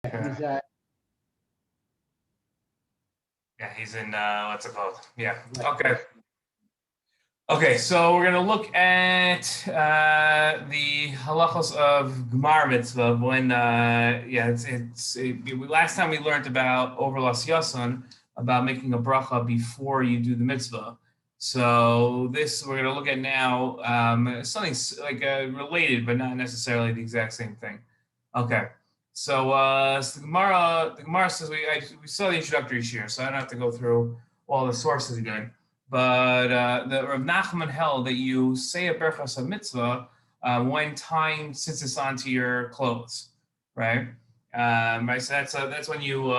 He's Yeah, he's in, what's it called? Yeah, okay. Okay, so we're going to look at the halachos of Gemar mitzvah when, last time we learned about overlas yason, about making a bracha before you do the mitzvah. So this we're going to look at now, something like related, but not necessarily the exact same thing. Okay, so, the Gemara says we saw the introductory shiur, so I don't have to go through all the sources again. But the Rav Nachman held that you say a Birchas Hamitzvos when tying tzitzis onto your clothes, right? Right. So that's when you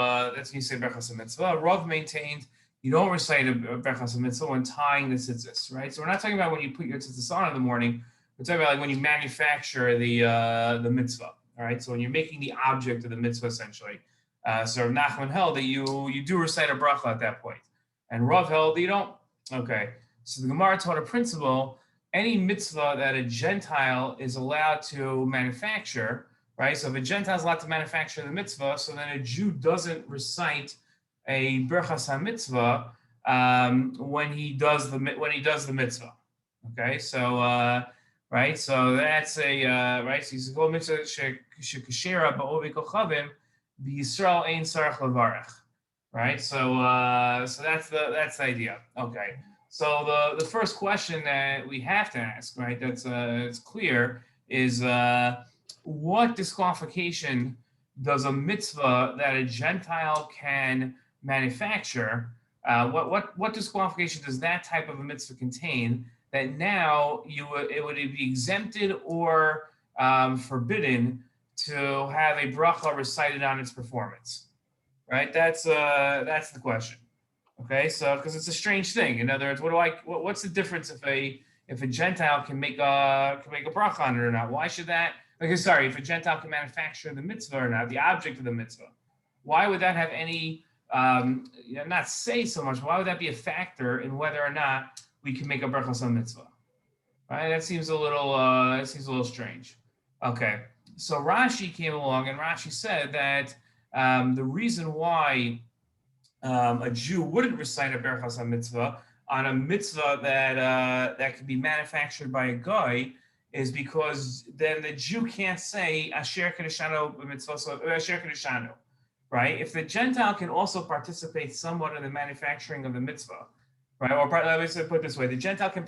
say Birchas Hamitzvos. Rav maintained you don't recite a Birchas Hamitzvos when tying the tzitzis, right? So we're not talking about when you put your tzitzis on in the morning. We're talking about like when you manufacture the mitzvah, all right? So when you're making the object of the mitzvah, essentially. So Rav Nachman held that you do recite a bracha at that point, and Rav held that you don't. Okay, so the Gemara taught a principle: any mitzvah that a gentile is allowed to manufacture, right? So if a gentile is allowed to manufacture the mitzvah, so then a Jew doesn't recite a Birchas Hamitzvos when he does the mitzvah. Okay, so right, so that's a right. So he's a kol mitzvah shekashera ba'ovi kochavim b'Yisrael ein sarach levarach. Right, so that's the idea. Okay, so the first question that we have to ask, right, that's it's clear, is what disqualification does a mitzvah that a gentile can manufacture? What disqualification does that type of a mitzvah contain that now it would be exempted or forbidden to have a bracha recited on its performance? Right, that's the question. Okay, so because it's a strange thing. In other words, what's the difference if a gentile can make a bracha on it or not? Why should that? If a gentile can manufacture the mitzvah or not, the object of the mitzvah, why would that have any not say so much? Why would that be a factor in whether or not we can make a bracha on mitzvah? Right, that seems a little strange. Okay, so Rashi came along and Rashi said that. The reason why a Jew wouldn't recite a Berachas HaMitzvah on a mitzvah that can be manufactured by a guy is because then the Jew can't say Asher Kiddushanu b'mitzvos Asher Kiddushanu, right? If the Gentile can also participate somewhat in the manufacturing of the mitzvah, right? Or let me put it this way: the Gentile can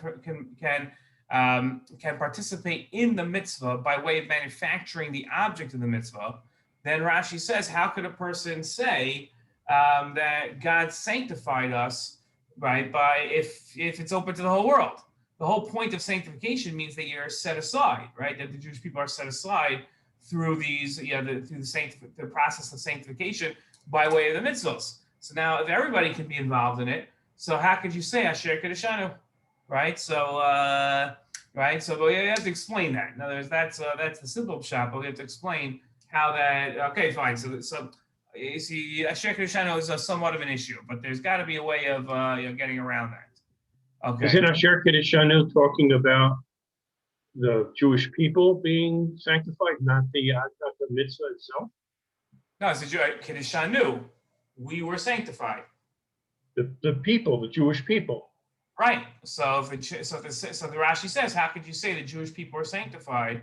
participate in the mitzvah by way of manufacturing the object of the mitzvah. Then Rashi says, how could a person say that God sanctified us, right, by if it's open to the whole world? The whole point of sanctification means that you're set aside, right? That the Jewish people are set aside through the process of sanctification by way of the mitzvos. So now, if everybody can be involved in it, so how could you say Asher Kiddushanu, right? So right, so but you have to explain that. In other words, that's the simple pshat, but we have to explain how that, okay, fine. So you see, Asher Kiddushanu is somewhat of an issue, but there's got to be a way of getting around that. Okay. Isn't Asher Kiddushanu talking about the Jewish people being sanctified, not the mitzvah itself? No, it's Kiddushanu. We were sanctified. The people, the Jewish people. Right. So the Rashi says, how could you say the Jewish people are sanctified?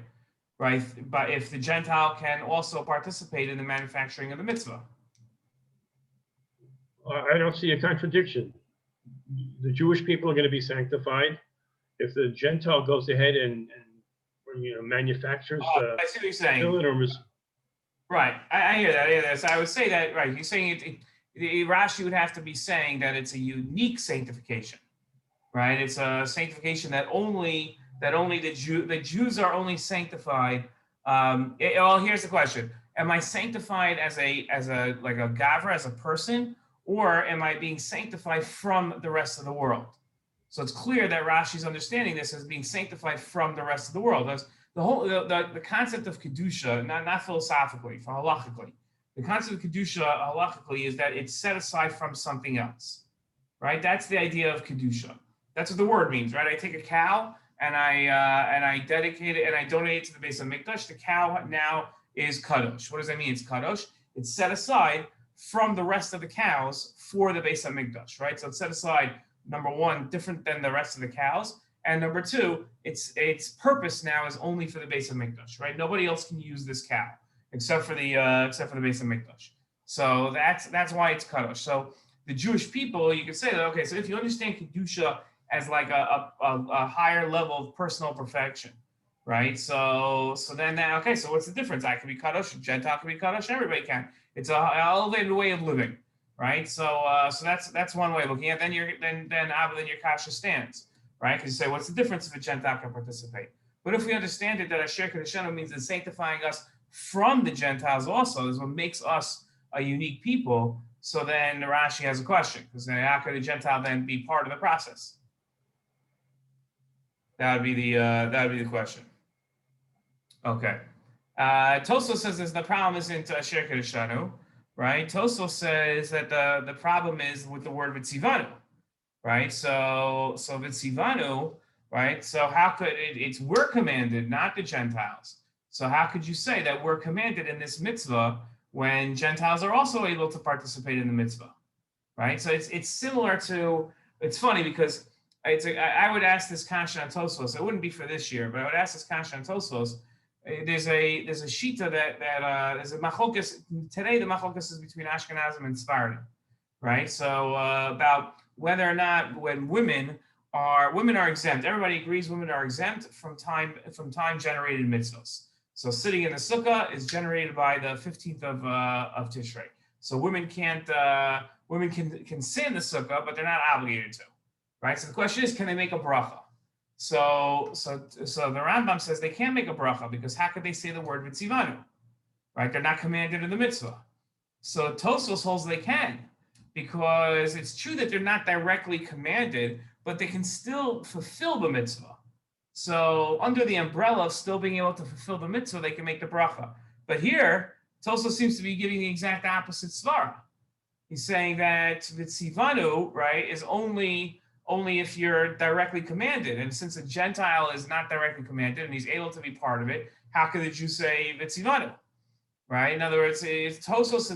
Right, but if the Gentile can also participate in the manufacturing of the mitzvah, I don't see a contradiction. The Jewish people are going to be sanctified. If the Gentile goes ahead and manufactures, I see what you're saying. Right, I hear that. So I would say that. Right, you're saying Rashi would have to be saying that it's a unique sanctification, right? It's a sanctification that only the Jews are only sanctified. Here's the question: am I sanctified as a gavra, as a person, or am I being sanctified from the rest of the world? So it's clear that Rashi's understanding this as being sanctified from the rest of the world. That's the concept of kedusha, not philosophically, halachically. The concept of kedusha halachically is that it's set aside from something else, right? That's the idea of kedusha. That's what the word means, right? I take a cow and I dedicate it and I donate it to the base of Mikdash. The cow now is kadosh. What does that mean? It's kadosh. it's set aside from the rest of the cows for the Beis Hamikdash, right? So it's set aside, number one, different than the rest of the cows, and number two, its purpose now is only for the Beis Hamikdash, right? Nobody else can use this cow except for the Beis Hamikdash. So that's why it's kadosh. So the Jewish people, you could say that, okay, so if you understand kedusha as like a higher level of personal perfection, right? So then now, okay, so what's the difference? I can be kadosh, a Gentile can be kadosh, everybody can. It's an elevated way of living, right? So that's one way of looking at it. Then your kasha stands, right? Because you say, what's the difference if a Gentile can participate? But if we understand it that Asher K'dashenu means it's sanctifying us from the Gentiles also, is what makes us a unique people. So then Rashi has a question, because how could a Gentile then be part of the process? That would be the question. Okay. Tosfos says the problem isn't Asher K'dashenu, right? Tosfos says that the problem is with the word v'tzivanu, right? So v'tzivanu, right? So how could it's we're commanded, not the Gentiles. So how could you say that we're commanded in this mitzvah when Gentiles are also able to participate in the mitzvah, right? So it's similar to, it's funny because I would ask this kasha on Tosfos. It wouldn't be for this year, but I would ask this kasha on Tosfos. There's a shita that there's a machlokas. Today the machlokas is between Ashkenazim and Sephardim, right? So about whether or not when women are exempt. Everybody agrees women are exempt from time generated mitzvos. So sitting in the sukkah is generated by the 15th of Tishrei. So women can sit in the sukkah, but they're not obligated to, right? So the question is, can they make a bracha? So the Rambam says they can't make a bracha because how could they say the word v'tzivanu, right? They're not commanded in the mitzvah. So Tosfos holds they can, because it's true that they're not directly commanded, but they can still fulfill the mitzvah. So under the umbrella of still being able to fulfill the mitzvah, they can make the bracha. But here, Tosfos seems to be giving the exact opposite svara. He's saying that v'tzivanu, right, is only if you're directly commanded. And since a Gentile is not directly commanded and he's able to be part of it, how could the Jew say v'tzivanu, right? In other words, it's Tosfos,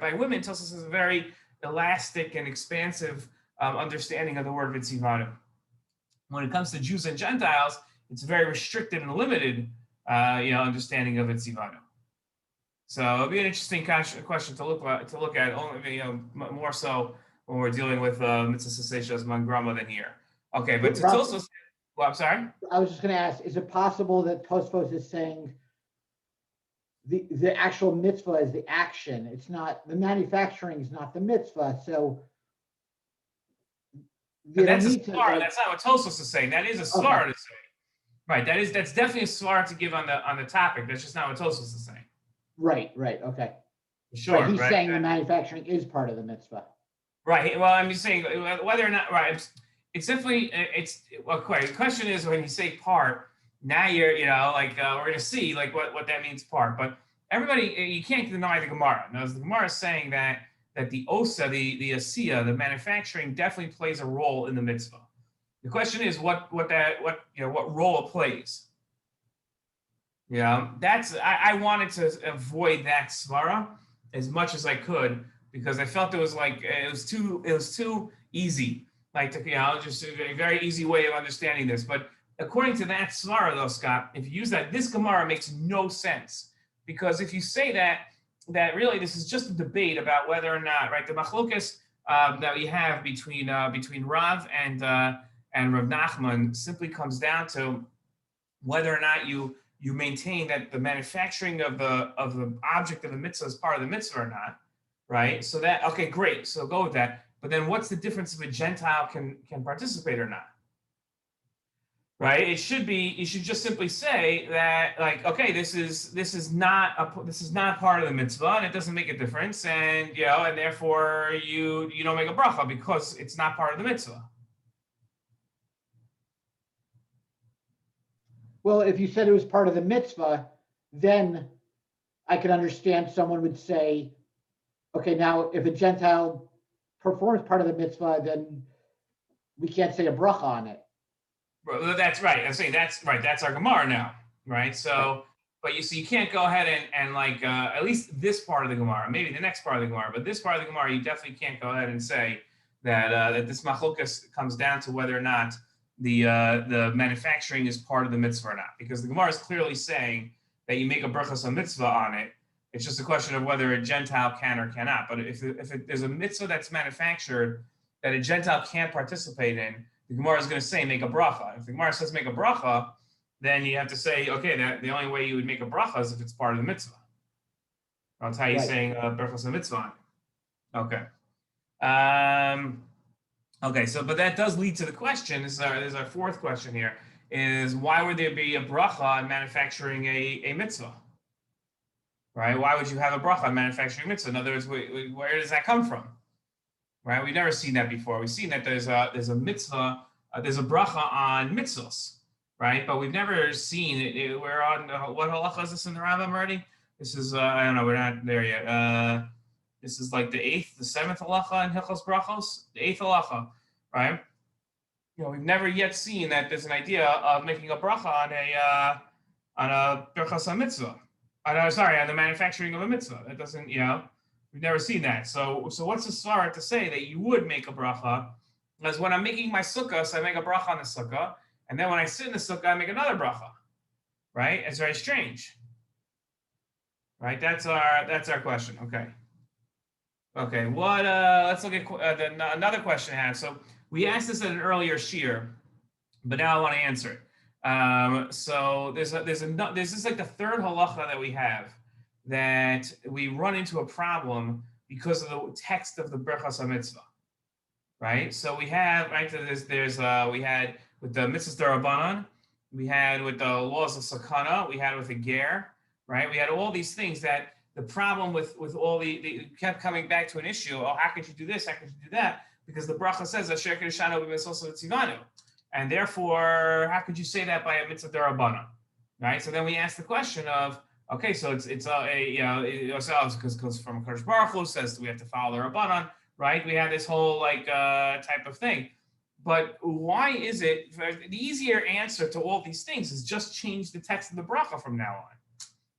by women, Tosfos is a very elastic and expansive understanding of the word v'tzivanu. When it comes to Jews and Gentiles, it's a very restricted and limited, understanding of v'tzivanu. So it'll be an interesting question to look at. Only, more so when we're dealing with mitzvah cessation among grandma than here. Okay, but Tosfos. Well, I'm sorry. I was just going to ask: is it possible that Tosfos is saying the actual mitzvah is the action? It's not the manufacturing is not the mitzvah. So that's a svara. That's not what Tosfos is saying. That is a svara to say. Right. That's definitely a svara to give on the topic. That's just not what Tosfos is saying. Right. Okay. Sure. But he's saying the manufacturing is part of the mitzvah. Right. Well, I'm just saying whether or not. Right. It's definitely the question is when you say part. Now you're we're gonna see what that means part. But everybody, you can't deny the Gemara. Now, the Gemara is saying that the osa, the asiya, the manufacturing definitely plays a role in the mitzvah. The question is what role it plays. I wanted to avoid that svara as much as I could because I felt it was too easy, just a very easy way of understanding this. But according to that svara though, Scott, if you use that, this Gemara makes no sense because if you say that really this is just a debate about whether or not, right, the machlokas that we have between Rav and Rav Nachman simply comes down to whether or not you maintain that the manufacturing of the object of the mitzvah is part of the mitzvah or not, right? So that, okay, great, so go with that. But then what's the difference if a Gentile can participate or not? Right? You should just simply say that, okay, this is not part of the mitzvah, and it doesn't make a difference, and and therefore you don't make a bracha because it's not part of the mitzvah. Well, if you said it was part of the mitzvah, then I could understand someone would say, okay, now if a Gentile performs part of the mitzvah, then we can't say a bracha on it. Well, that's right. I'm saying that's right. That's our Gemara now, right? So, but you can't go ahead and like at least this part of the Gemara, maybe the next part of the Gemara, but this part of the Gemara, you definitely can't go ahead and say that that this machlokas comes down to whether or not the manufacturing is part of the mitzvah or not, because the Gemara is clearly saying that you make a Birchas Hamitzvos on it. It's just a question of whether a gentile can or cannot. But if there's a mitzvah that's manufactured that a gentile can't participate in, the Gemara is going to say make a bracha. If the Gemara says make a bracha, then you have to say, okay, that the only way you would make a bracha is if it's part of the mitzvah. That's how you're saying Birchas Hamitzvos on it. Okay. Okay, so but that does lead to the question. This is our fourth question here: is why would there be a bracha in manufacturing a mitzvah? Right? Why would you have a bracha on manufacturing mitzvah? In other words, where does that come from? Right? We've never seen that before. We've seen that there's a mitzvah, there's a bracha on mitzvos, right? But we've never seen it. We're on what halacha is this in the Rambam already? This is I don't know. We're not there yet. This is like the 8th, the 7th halacha in Hilchos Brachos, the 8th halacha, right? We've never yet seen that there's an idea of making a bracha on a Birchas Hamitzvos. On the manufacturing of a mitzvah. That doesn't, we've never seen that. So what's the svara to say that you would make a bracha? Because when I'm making my sukkah, so I make a bracha on the sukkah, and then when I sit in the sukkah, I make another bracha, right? It's very strange, right? That's our question. Okay. What? Let's look at another question I have. So we asked this in an earlier shiur, but now I want to answer it. So there's this like the third halacha that we have that we run into a problem because of the text of the Birchas Hamitzvos, right? So we have we had with the mitzvos derabanan, we had with the laws of sakanah, we had with the ger, right? We had all these things that the problem with all the kept coming back to an issue. Oh, how could you do this? How could you do that? Because the bracha says asher kdshanu b'mitzvos tzivanu. And therefore, how could you say that by a mitzvah derabanan, right? So then we ask the question of, okay, so it's ourselves because from Kadosh Baruch Hu says we have to follow the rabbanan, right? We have this whole type of thing, but why is it the easier answer to all these things is just change the text of the bracha from now on,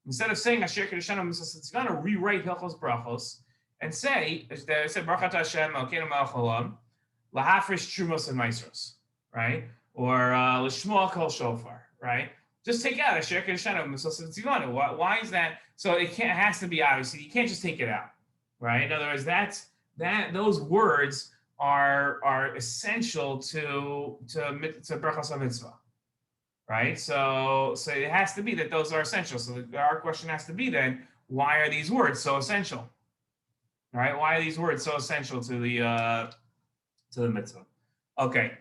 instead of saying asher kdshanu mitzvos tzivanu, rewrite Hilchos Brachos and say Baruch atah Hashem Elokeinu melech haolam lahafresh trumos and maasros. Right? Or l'shmoa kol shofar, right? Just take out asher kdshanu mitzvos tzivanu. Why is that? So it has to be obviously. You can't just take it out, right? In other words, those words are essential to Birchas Hamitzvos, right? So it has to be that those are essential. So our question has to be then, why are these words so essential? Right? Why are these words so essential to the mitzvah? Okay.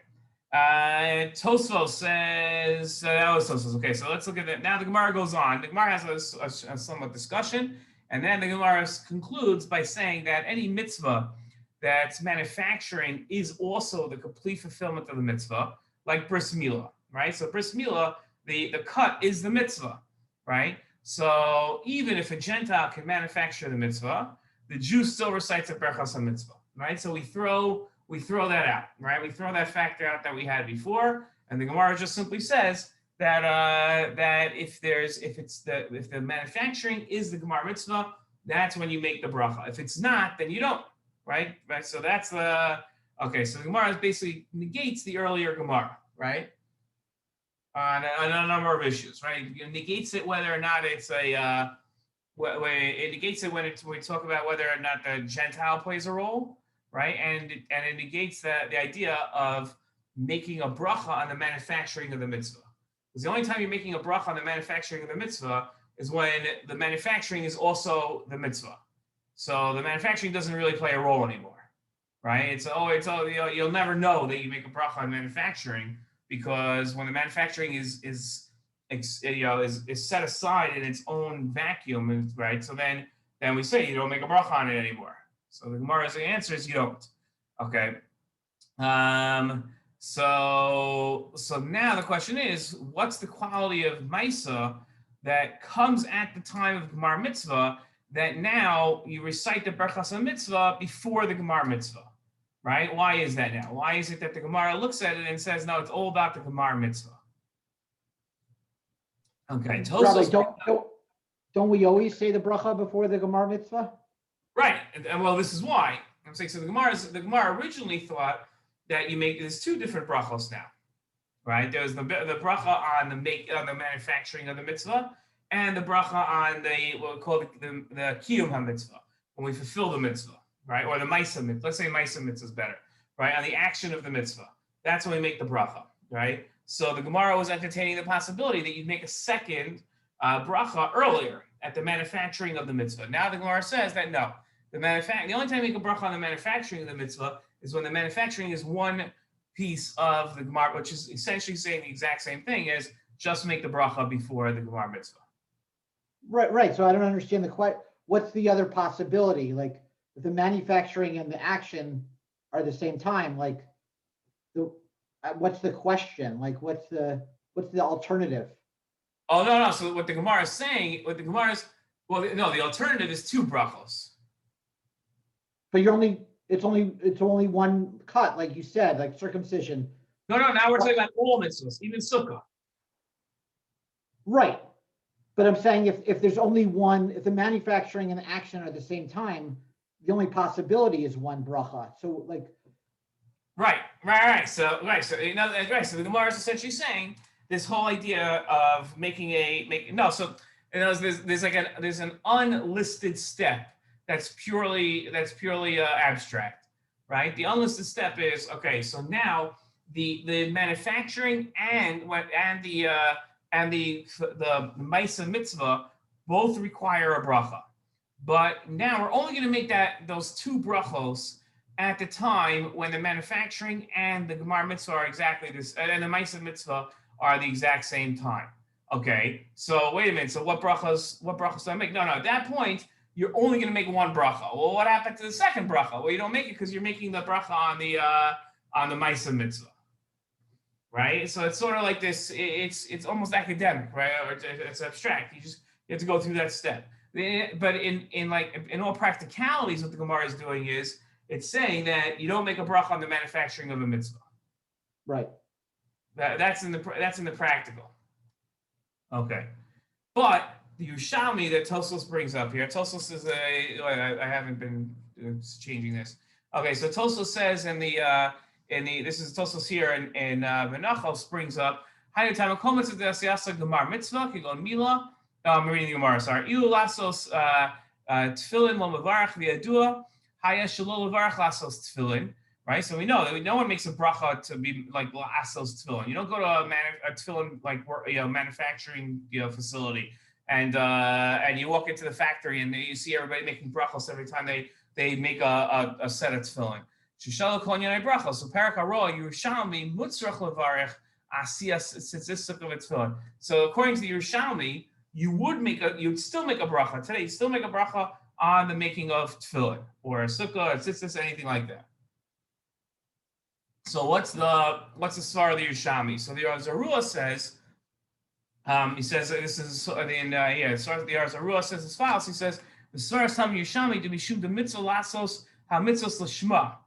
Tosfos says that was Tosfos. Okay, so let's look at that. Now the Gemara goes on. The Gemara has a somewhat discussion, and then the Gemara concludes by saying that any mitzvah that's manufacturing is also the complete fulfillment of the mitzvah, like bris milah, right? So bris milah, the cut is the mitzvah, right? So even if a gentile can manufacture the mitzvah, the Jew still recites a Birchas Hamitzvos, right? So we throw that out, right? We throw that factor out that we had before, and the Gemara just simply says that if the manufacturing is the Gemara mitzvah, that's when you make the bracha. If it's not, then you don't, right? So that's okay. So the Gemara basically negates the earlier Gemara, right? On a number of issues, right? It negates it whether or not it's it negates it when we talk about whether or not the gentile plays a role. Right, and it negates the idea of making a bracha on the manufacturing of the mitzvah. Because the only time you're making a bracha on the manufacturing of the mitzvah is when the manufacturing is also the mitzvah. So the manufacturing doesn't really play a role anymore, right? You'll never know that you make a bracha on manufacturing, because when the manufacturing is set aside in its own vacuum, right? So then we say you don't make a bracha on it anymore. So the Gemara's answer is you don't. Okay. So now the question is, what's the quality of Maisa that comes at the time of Gemara mitzvah that now you recite the Birchas Hamitzvos before the Gemara mitzvah, right? Why is that now? Why is it that the Gemara looks at it and says, no, it's all about the Gemara mitzvah? Okay. Rabbi, don't we always say the bracha before the Gemara mitzvah? Right, and well, this is why I'm saying. So the Gemara originally thought that there's two different brachos now, right? There's the bracha on the manufacturing of the mitzvah, and the bracha on what we call the kiyum hamitzvah, when we fulfill the mitzvah, right? Or the ma'isa mitzvah. Let's say ma'isa mitzvah is better, right? On the action of the mitzvah, that's when we make the bracha, right? So the Gemara was entertaining the possibility that you'd make a second bracha earlier at the manufacturing of the mitzvah. Now the Gemara says that no, the only time you make a bracha on the manufacturing of the mitzvah is when the manufacturing is one piece of the Gemara, which is essentially saying the exact same thing as just make the bracha before the Gemara mitzvah. Right. So I don't understand what's the other possibility? Like if the manufacturing and the action are the same time, like what's the question? Like what's the alternative? Oh no. So what the Gemara is saying, the alternative is two brachos. But it's only one cut, like you said, like circumcision. No. Now we're talking about all mitzvahs, even sukkah. Right. But I'm saying if there's only one, if the manufacturing and the action are at the same time, the only possibility is one bracha. So like. Right. So the Gemara is essentially saying this whole idea of there's an unlisted step that's purely abstract, right? The unlisted step is okay. So now the manufacturing and the ma'isa mitzvah both require a bracha, but now we're only going to make those two brachos at the time when the manufacturing and the Gemara mitzvah are exactly this, and the ma'isa mitzvah are the exact same time. Okay, so wait a minute. So what brachos do I make? No. At that point, you're only going to make one bracha. Well, what happened to the second bracha? Well, you don't make it because you're making the bracha on the ma'isa mitzvah, right? So it's sort of like this. It's almost academic, right? Or it's abstract. You have to go through that step. But in all practicalities, what the Gemara is doing is it's saying that you don't make a bracha on the manufacturing of a mitzvah. Right. That's in the practical. Okay, but the Yerushalmi that Tosfos brings up here. Tosfos is I haven't been changing this. Okay, so Tosfos says this is Tosfos here in Menachos brings up. I'm reading the Gemara. Sorry. Ilu lasos tefillin lo mevarach v'yadua haya shelo levarach lasos tefillin. Right, so we know that no one makes a bracha to be like lasos tefillin. You don't go to a tefillin manufacturing facility and you walk into the factory and you see everybody making brachos every time they make a set of tefillin. Shishalo kol yonei brachos. So parak haroah Yerushalmi mutzrach levarach asiyas tzitzis of tefillin. So according to the Yerushalmi, you'd still make a bracha today. You still make a bracha on the making of tefillin or a sukkah, or tzitzis, anything like that. So what's the svar of the Yerushalmi? So the Arzarua says, he says this is the Arzarua says as follows. He says the svar tam Yerushalmi to be shub the mitzvah lasos hamitzvos l'shma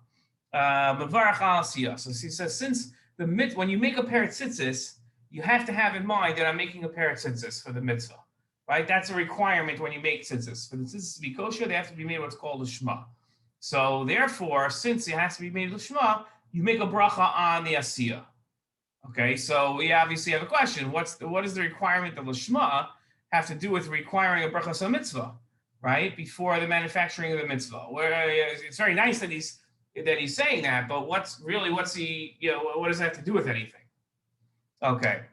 mevarach al asiyah. So he says since when you make a pair of tzitzis, you have to have in mind that I'm making a pair of tzitzis for the mitzvah, right? That's a requirement when you make tzitzis. For the tzitzis to be kosher, they have to be made what's called l'shma. So therefore, since it has to be made l'shma, you make a bracha on the asiyah. Okay, so we obviously have a question. What does the requirement of l'shma have to do with requiring a bracha mitzvah, right? Before the manufacturing of the mitzvah. Where it's very nice that he's saying that, but what does that have to do with anything? Okay.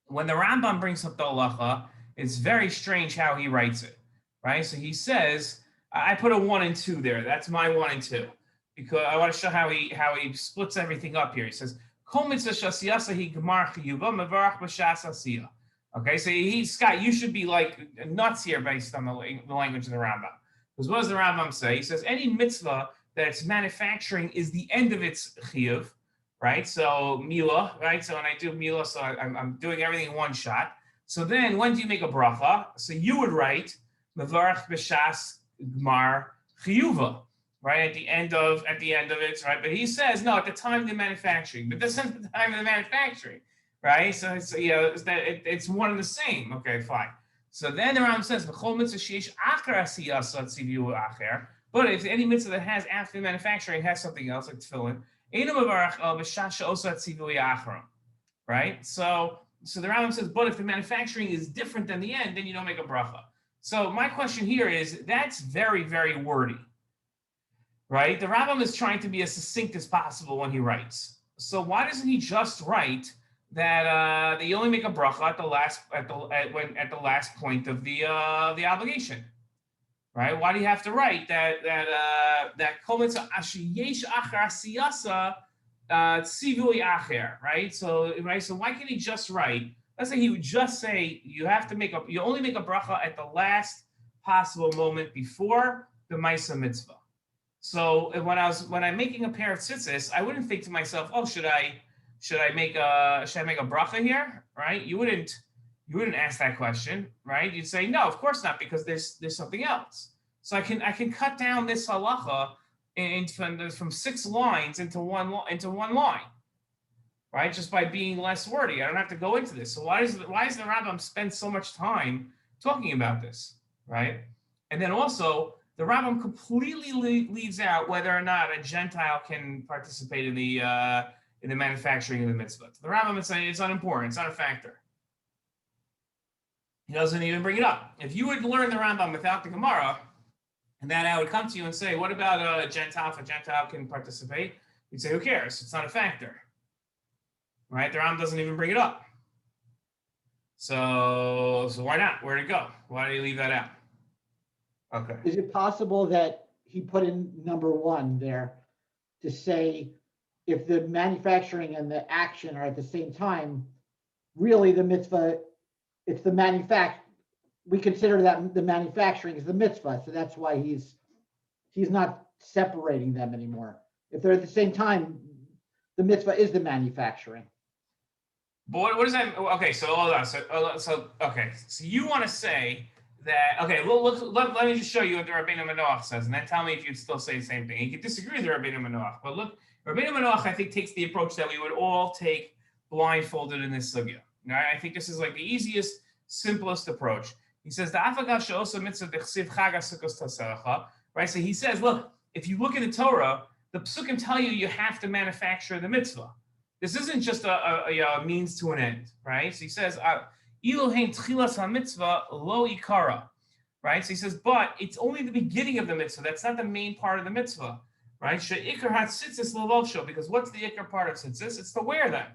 When the Rambam brings up the halacha, it's very strange how he writes it, right? So he says, I put a 1 and 2 there. That's my 1 and 2. Because I want to show how he splits everything up here. He says, "Kol mitzvah shasiyasa hi gemar chiyuva mevarach b'shas asiyah." Okay, so Scott, you should be like nuts here based on the language of the Rambam. Because what does the Rambam say? He says any mitzvah that its manufacturing is the end of its chiyuv, right? So milah, right? So when I do milah, so I'm doing everything in one shot. So then when do you make a bracha? So you would write mevarach b'shas gemar chiyuva. Right at the end of it, right? But he says no at the time of the manufacturing. But this isn't the time of the manufacturing, right? So it's one and the same. Okay, fine. So then the Rambam says, "V'chol mitzvah sheyesh acher asiyasa tzivu acher." But if any mitzvah that has after the manufacturing has something else like tefillin, einu mevarach el b'shah she'osa tzivui acherim. Right? So the Rambam says, but if the manufacturing is different than the end, then you don't make a bracha. So my question here is, that's very, very wordy. Right? The Rambam is trying to be as succinct as possible when he writes. So why doesn't he just write that you only make a bracha at the last point of the obligation, right? Why do you have to write that kol mitzvah sheyesh acher asiyasa tzivui acher, right? So why can't he just write? Let's say he would just say you only make a bracha at the last possible moment before the ma'aseh mitzvah. So when I'm making a pair of tzitzis, I wouldn't think to myself, oh, should I make a bracha here, right? You wouldn't ask that question, right? You'd say no, of course not, because there's something else. So I can cut down this halacha from 6 lines into one line, right? Just by being less wordy. I don't have to go into this. So why does the Rambam spend so much time talking about this, right? And then also the Rambam completely leaves out whether or not a gentile can participate in the manufacturing of the mitzvah. The Rambam is saying it's unimportant, it's not a factor. He doesn't even bring it up. If you would learn the Rambam without the Gemara, and then I would come to you and say, what about a gentile? If a gentile can participate, you'd say, who cares? It's not a factor. Right? The Rambam doesn't even bring it up. So why not? Where'd it go? Why did he leave that out? Okay. Is it possible that he put in number 1 there to say if the manufacturing and the action are at the same time, really the mitzvah, it's the we consider that the manufacturing is the mitzvah. So that's why he's not separating them anymore. If they're at the same time, the mitzvah is the manufacturing. But what does that? Okay, so hold on. So you want to say that? Okay, let me just show you what the Rabbeinu Manoach says, and then tell me if you'd still say the same thing. You could disagree with the Rabbeinu Manoach, but look, Rabbeinu Manoach, I think, takes the approach that we would all take blindfolded in this sugya. Right? I think this is like the easiest, simplest approach. He says the afagash also mitzvah dechsiv chag hasukos taseracha. Right? So he says, look, if you look at the Torah, the psukim tell you have to manufacture the mitzvah. This isn't just a means to an end, right? So he says, Elohein tchilas hamitzvah lo ikara, right? So he says, but it's only the beginning of the mitzvah. That's not the main part of the mitzvah, right? She'ikar hat tzitzis lovavsho, because what's the ikar part of tzitzis? It's to wear them,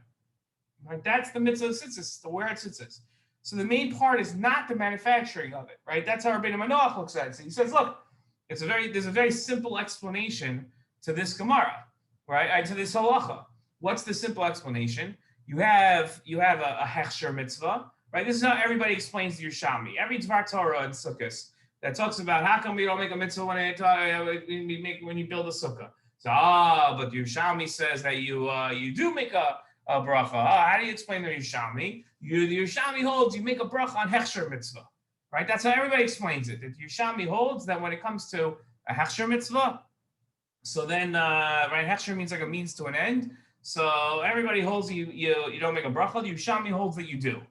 right? That's the mitzvah of tzitzis, to wear tzitzis. So the main part is not the manufacturing of it, right? That's how Rabbeinu Manoach looks at it. So he says, look, there's a very simple explanation to this Gemara, right? To this halacha. What's the simple explanation? You have a hechsher mitzvah, right? This is how everybody explains the Yerushalmi. Every Dvar Torah in Sukkos that talks about how come we don't make a mitzvah when you build a sukkah. So but the Yerushalmi says that you do make a bracha. How do you explain the Yerushalmi? The Yerushalmi holds you make a bracha on hechsher mitzvah, right? That's how everybody explains it. The Yerushalmi holds that when it comes to a hechsher mitzvah, so then right, hechsher means like a means to an end. So everybody holds you don't make a bracha. The Yerushalmi holds that you do,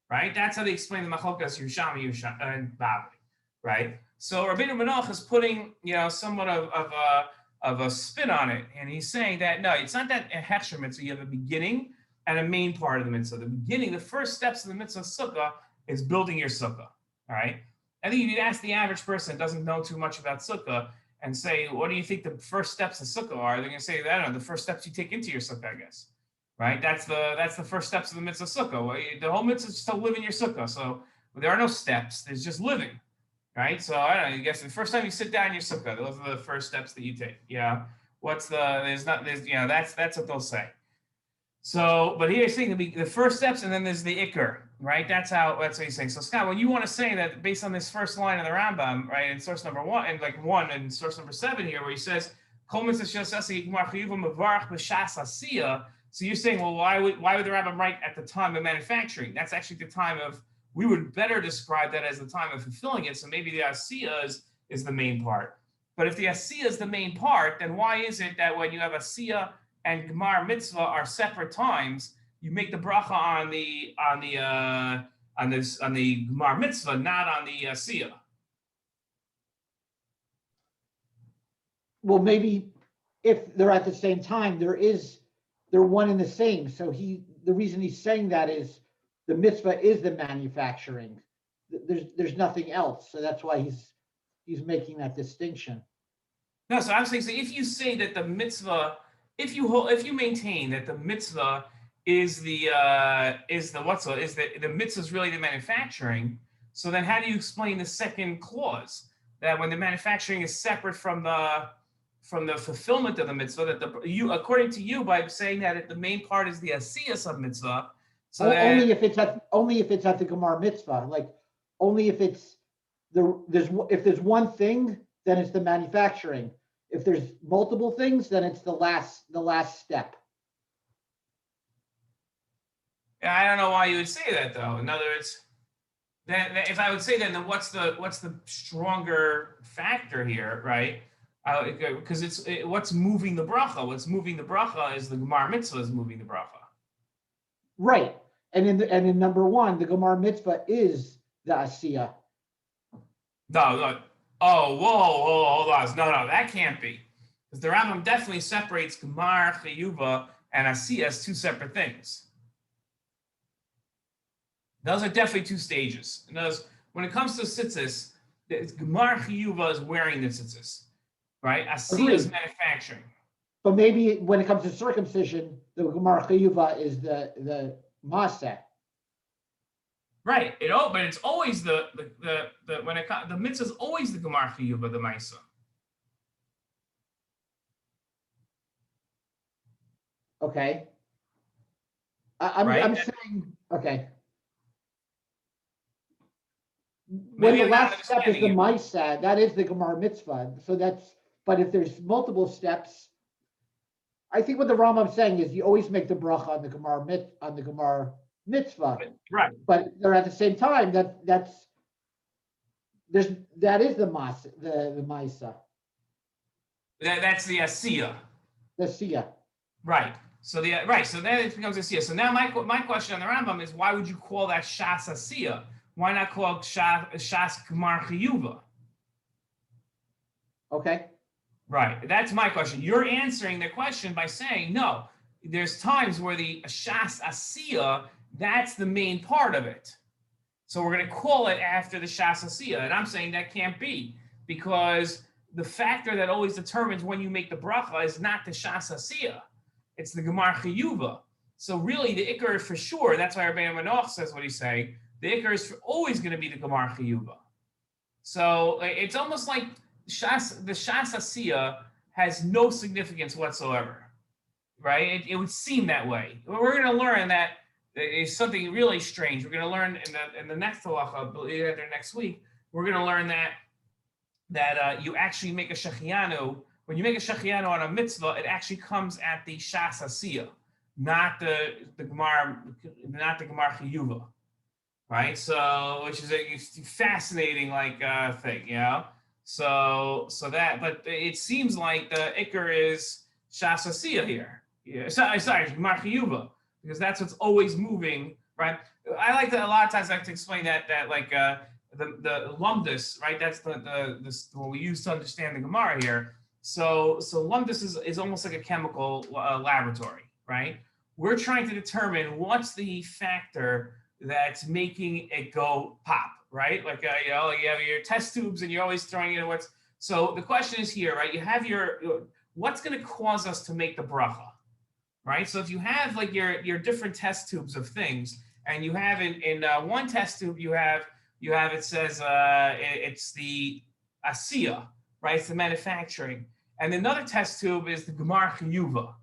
right? That's how they explain the machlokas Yerushalmi and Babli, right? So Rabbeinu Manoach is putting somewhat of a spin on it, and he's saying that no, it's not that a hechsher mitzvah. You have a beginning and a main part of the mitzvah. The beginning, the first steps of the mitzvah sukkah is building your sukkah. All right. I think if you'd ask the average person that doesn't know too much about sukkah and say, what do you think the first steps of sukkah are? They're going to say, I don't know, the first steps you take into your sukkah, I guess. Right? That's the first steps of the mitzvah sukkah. Well, the whole mitzvah is just to live in your sukkah. So there are no steps. There's just living. Right? So I don't know, I guess the first time you sit down in your sukkah, those are the first steps that you take. Yeah. That's what they'll say. So, but here he's saying the first steps, and then there's the ikr, right? That's what he's saying. So Scott, when you want to say that based on this first line of the Rambam, right, in source number 1, and like 1 and source number 7 here, where he says, so you're saying, well, why would the Rambam write at the time of manufacturing? That's actually the time of, we would better describe that as the time of fulfilling it. So maybe the asiyah is the main part. But if the asiyah is the main part, then why is it that when you have asiyah and gemar mitzvah are separate times, you make the bracha on the on the Gemar mitzvah, not on the asiyah. Well, maybe if they're at the same time, they're one and the same. So the reason he's saying that is the mitzvah is the manufacturing. There's nothing else. So that's why he's making that distinction. No, so I'm saying, so if you say that the mitzvah, if you maintain that the mitzvah is the mitzvah is really the manufacturing, so then how do you explain the second clause that when the manufacturing is separate from the fulfillment of the mitzvah, that you according to you by saying that the main part is the asiyas of mitzvah, so only if it's at the Gemar mitzvah, like only if it's if there's one thing, then it's the manufacturing. If there's multiple things, then it's the last step. I don't know why you would say that though. In other words, then if I would say that, then what's the stronger factor here, right? Because what's moving the bracha. What's moving the bracha is the Gemar mitzvah is moving the bracha. Right, and in number one, the Gemar mitzvah is the asiyah. No. Oh, whoa, hold on. No, that can't be. Because the Rambam definitely separates Gemar, Chiyuva, and Asiyah as two separate things. Those are definitely two stages. And when it comes to tzitzis, Gemar Chiyuva is wearing the tzitzis, right? Asiyah is manufacturing. But maybe when it comes to circumcision, the Gemar Chiyuva is the Maseh. Right. But it's always the mitzvah is always the Gemar Chiyuva, the Maisa. Okay. I'm saying okay. When the last step is the Maisa, that is the Gemar mitzvah. So but if there's multiple steps, I think what the Rambam's saying is you always make the bracha on the Gemar mitzvah, right? But they're at the same time that is the Maisa. That's the Asiyah. The Asiyah. Right. So then it becomes Asiyah. So now my question on the Rambam is why would you call that Shas Asiyah? Why not call it Shas Gemar Chiyuva? Okay. Right. That's my question. You're answering the question by saying no. There's times where the Shas Asiyah, that's the main part of it. So we're going to call it after the Shas Asiyah. And I'm saying that can't be because the factor that always determines when you make the bracha is not the Shas Asiyah. It's the Gemar Chiyuva. So really the Iker for sure, that's why Rabbeinu Manoach says what he's saying, the Iker is always going to be the Gemar Chiyuva. So it's almost like the Shas Asiyah has no significance whatsoever. Right? It would seem that way. We're going to learn that is something really strange. We're going to learn in the next halacha, either next week. We're going to learn that you actually make a shechianu. When you make a shechianu on a mitzvah, it actually comes at the shas asiyah, not the gemar chiyuva, right? So, which is a fascinating thing, you know. So that, but it seems like the ikar is shas asiyah here. Yeah, sorry, gemar chiyuva, because that's what's always moving, right? I like to a lot of times I like to explain that the lumdus, right? That's what we use to understand the Gemara here. So lumdus is almost like a chemical laboratory, right? We're trying to determine what's the factor that's making it go pop, right? Like you have your test tubes and you're always throwing in what's. So the question is here, right? You have what's going to cause us to make the bracha, right? So if you have like your different test tubes of things, and you have in one test tube you have it says it's the asiyah, right? It's the manufacturing, and another test tube is the gemar chiyuva,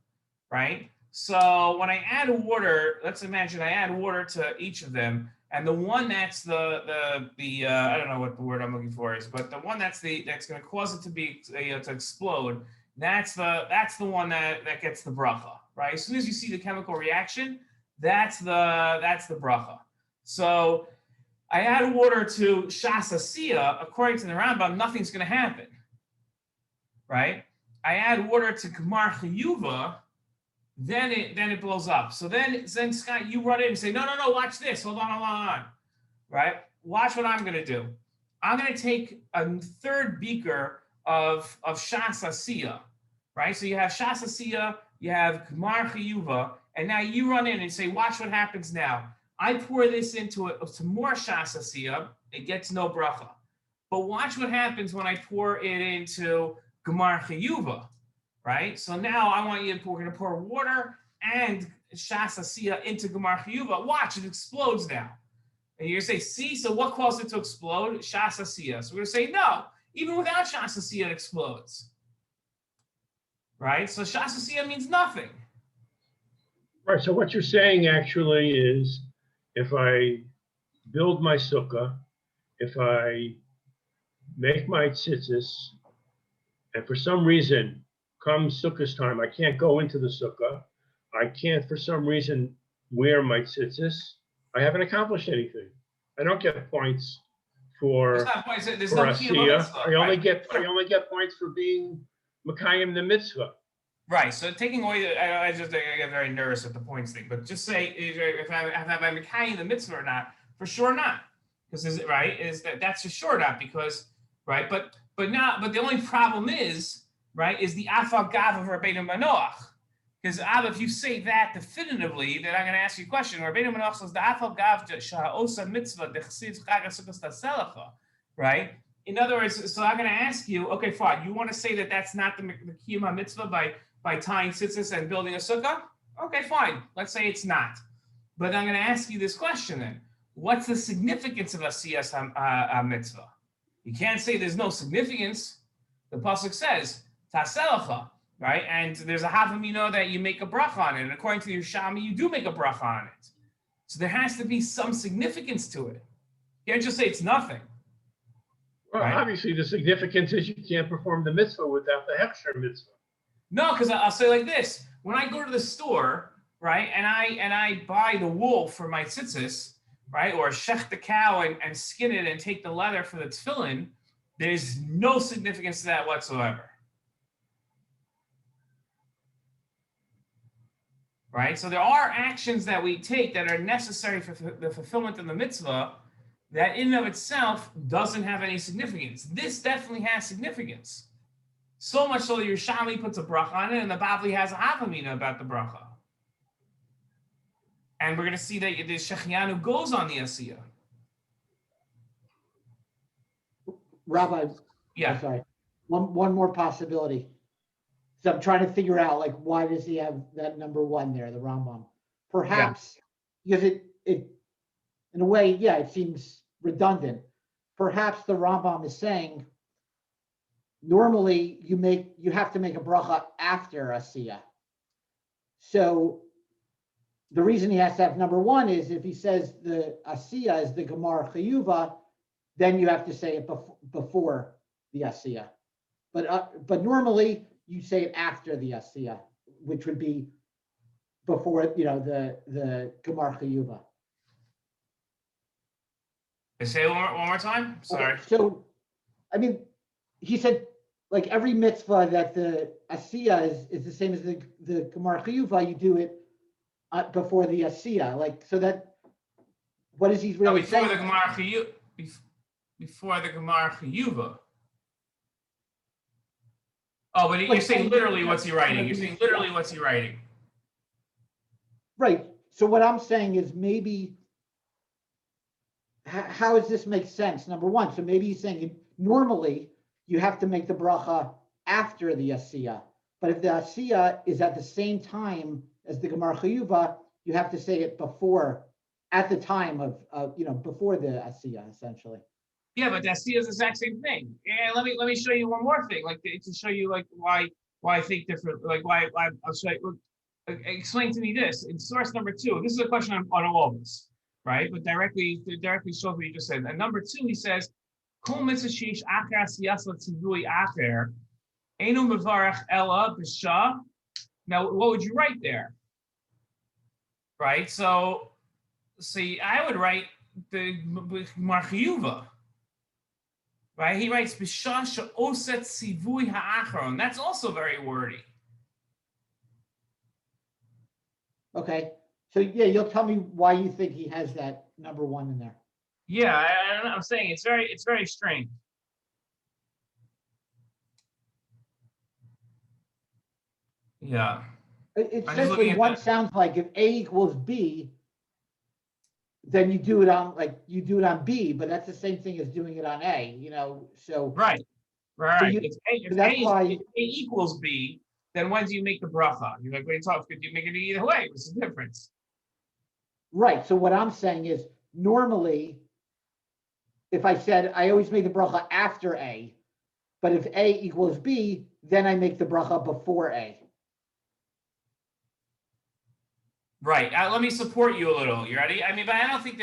right? So when I add water, let's imagine I add water to each of them, and the one that's the I don't know what the word I'm looking for is, but the one that's going to cause it to be to explode, that's the one that gets the bracha, right? As soon as you see the chemical reaction, that's the bracha. So I add water to shas asiyah, according to the Rambam, nothing's going to happen, right? I add water to gemar chiyuva, then it blows up. So then Scott, you run in and say, no, watch this. Hold on. right? Watch what I'm going to do. I'm going to take a third beaker of shas asiyah, right? So you have shas asiyah, you have gmar chiyuva, and now you run in and say, watch what happens now. I pour this into some more shas asiyah, it gets no bracha. But watch what happens when I pour it into gmar chiyuva, right? So now I want you to, we're going to pour water and shas asiyah into gmar chiyuva. Watch, it explodes now. And you're going to say, see, so what caused it to explode? Shas asiyah. So we're going to say, no, even without shas asiyah, it explodes. Right? So shas asiyah means nothing. Right. So what you're saying actually is, if I build my sukkah, if I make my tzitzis, and for some reason, come sukkah's time, I can't go into the sukkah, I can't for some reason wear my tzitzis, I haven't accomplished anything. I don't get points for asiyah. I only get points for being Makayim the mitzvah. Right. So taking away, I get very nervous with the points thing. But just say if I'm Makayim the mitzvah or not, for sure not, because that's for sure not, because right. But the only problem is is the afal gav of Rabbeinu Manoach. Because if you say that definitively, then I'm going to ask you a question. Rabbeinu Manoach says the afal gav sha'osa mitzvah dechsid chag sukkos taselacha, right? In other words, so I'm going to ask you, okay, fine. You want to say that that's not the kiyum mitzvah by tying tzitzis and building a sukkah? Okay, fine. Let's say it's not. But I'm going to ask you this question then. What's the significance of asiyas mitzvah? You can't say there's no significance. The pasuk says taselacha. Right, and there's a havamina that you make a bracha on it, and according to your Shami, you do make a bracha on it. So there has to be some significance to it. You can't just say it's nothing. Well, right? Obviously, the significance is you can't perform the mitzvah without the hechsher mitzvah. No, because I'll say like this: when I go to the store, right, and I buy the wool for my tzitzis, right, or shech the cow and skin it and take the leather for the tefillin, there's no significance to that whatsoever. Right? So there are actions that we take that are necessary for the fulfillment of the mitzvah that in and of itself doesn't have any significance. This definitely has significance. So much so that your Shami puts a bracha on it and the Bavli has a havamina about the bracha. And we're going to see that the Shechianu goes on the asiyah. Rabbi, yeah. I'm sorry. One more possibility. So I'm trying to figure out, like, why does he have that number one there, the Rambam? Perhaps because it in a way, it seems redundant. Perhaps the Rambam is saying normally you have to make a bracha after asiyah. So the reason he has to have number one is if he says the asiyah is the gemar chiyuva, then you have to say it before the asiyah. But normally you say it after the asiyah, which would be before the gemar chiyuva. Say it one more time. Sorry. Okay, so, I mean, he said like every mitzvah that the asiyah is the same as the gemar chiyuva, you do it before the asiyah. Like, so that what is he really saying? Before the gemar chiyuva. Oh, but you're saying literally what's he writing? You're saying literally what's he writing? Right. So what I'm saying is maybe, how does this make sense? Number one, so maybe he's saying normally you have to make the bracha after the asiyah, but if the asiyah is at the same time as the gemar chiyuva, you have to say it at the time of before the asiyah, essentially. Yeah, but the asiyah is the exact same thing. Yeah, let me show you one more thing, like to show you like why I think different, like why I'll show you. Explain to me this in source number 2. This is a question on all of this, right? But directly shows what you just said. And number 2, he says, "Kol mitzvah sheish acher asiyas letzivui acher, einu mevarach ela b'shah." Now, what would you write there? Right. So, see, I would write the gemar chiyuva. Right. He writes b'shah she'oset tzivui ha'acharon. That's also very wordy. Okay, so you'll tell me why you think he has that number one in there. Yeah, I'm saying it's very strange. Yeah. It's I'm just looking essentially at one that. sounds like if A equals B, then you do it on B, but that's the same thing as doing it on A, so. Right. So Right. you, If that's A why, equals B, then when do you make the bracha? You're like, when you talk, could you make it either way? What's the difference? right, so what I'm saying is normally, if I said, I always make the bracha after A, but if A equals B, then I make the bracha before A. Right. Let me support you a little. You ready? I mean, but I don't think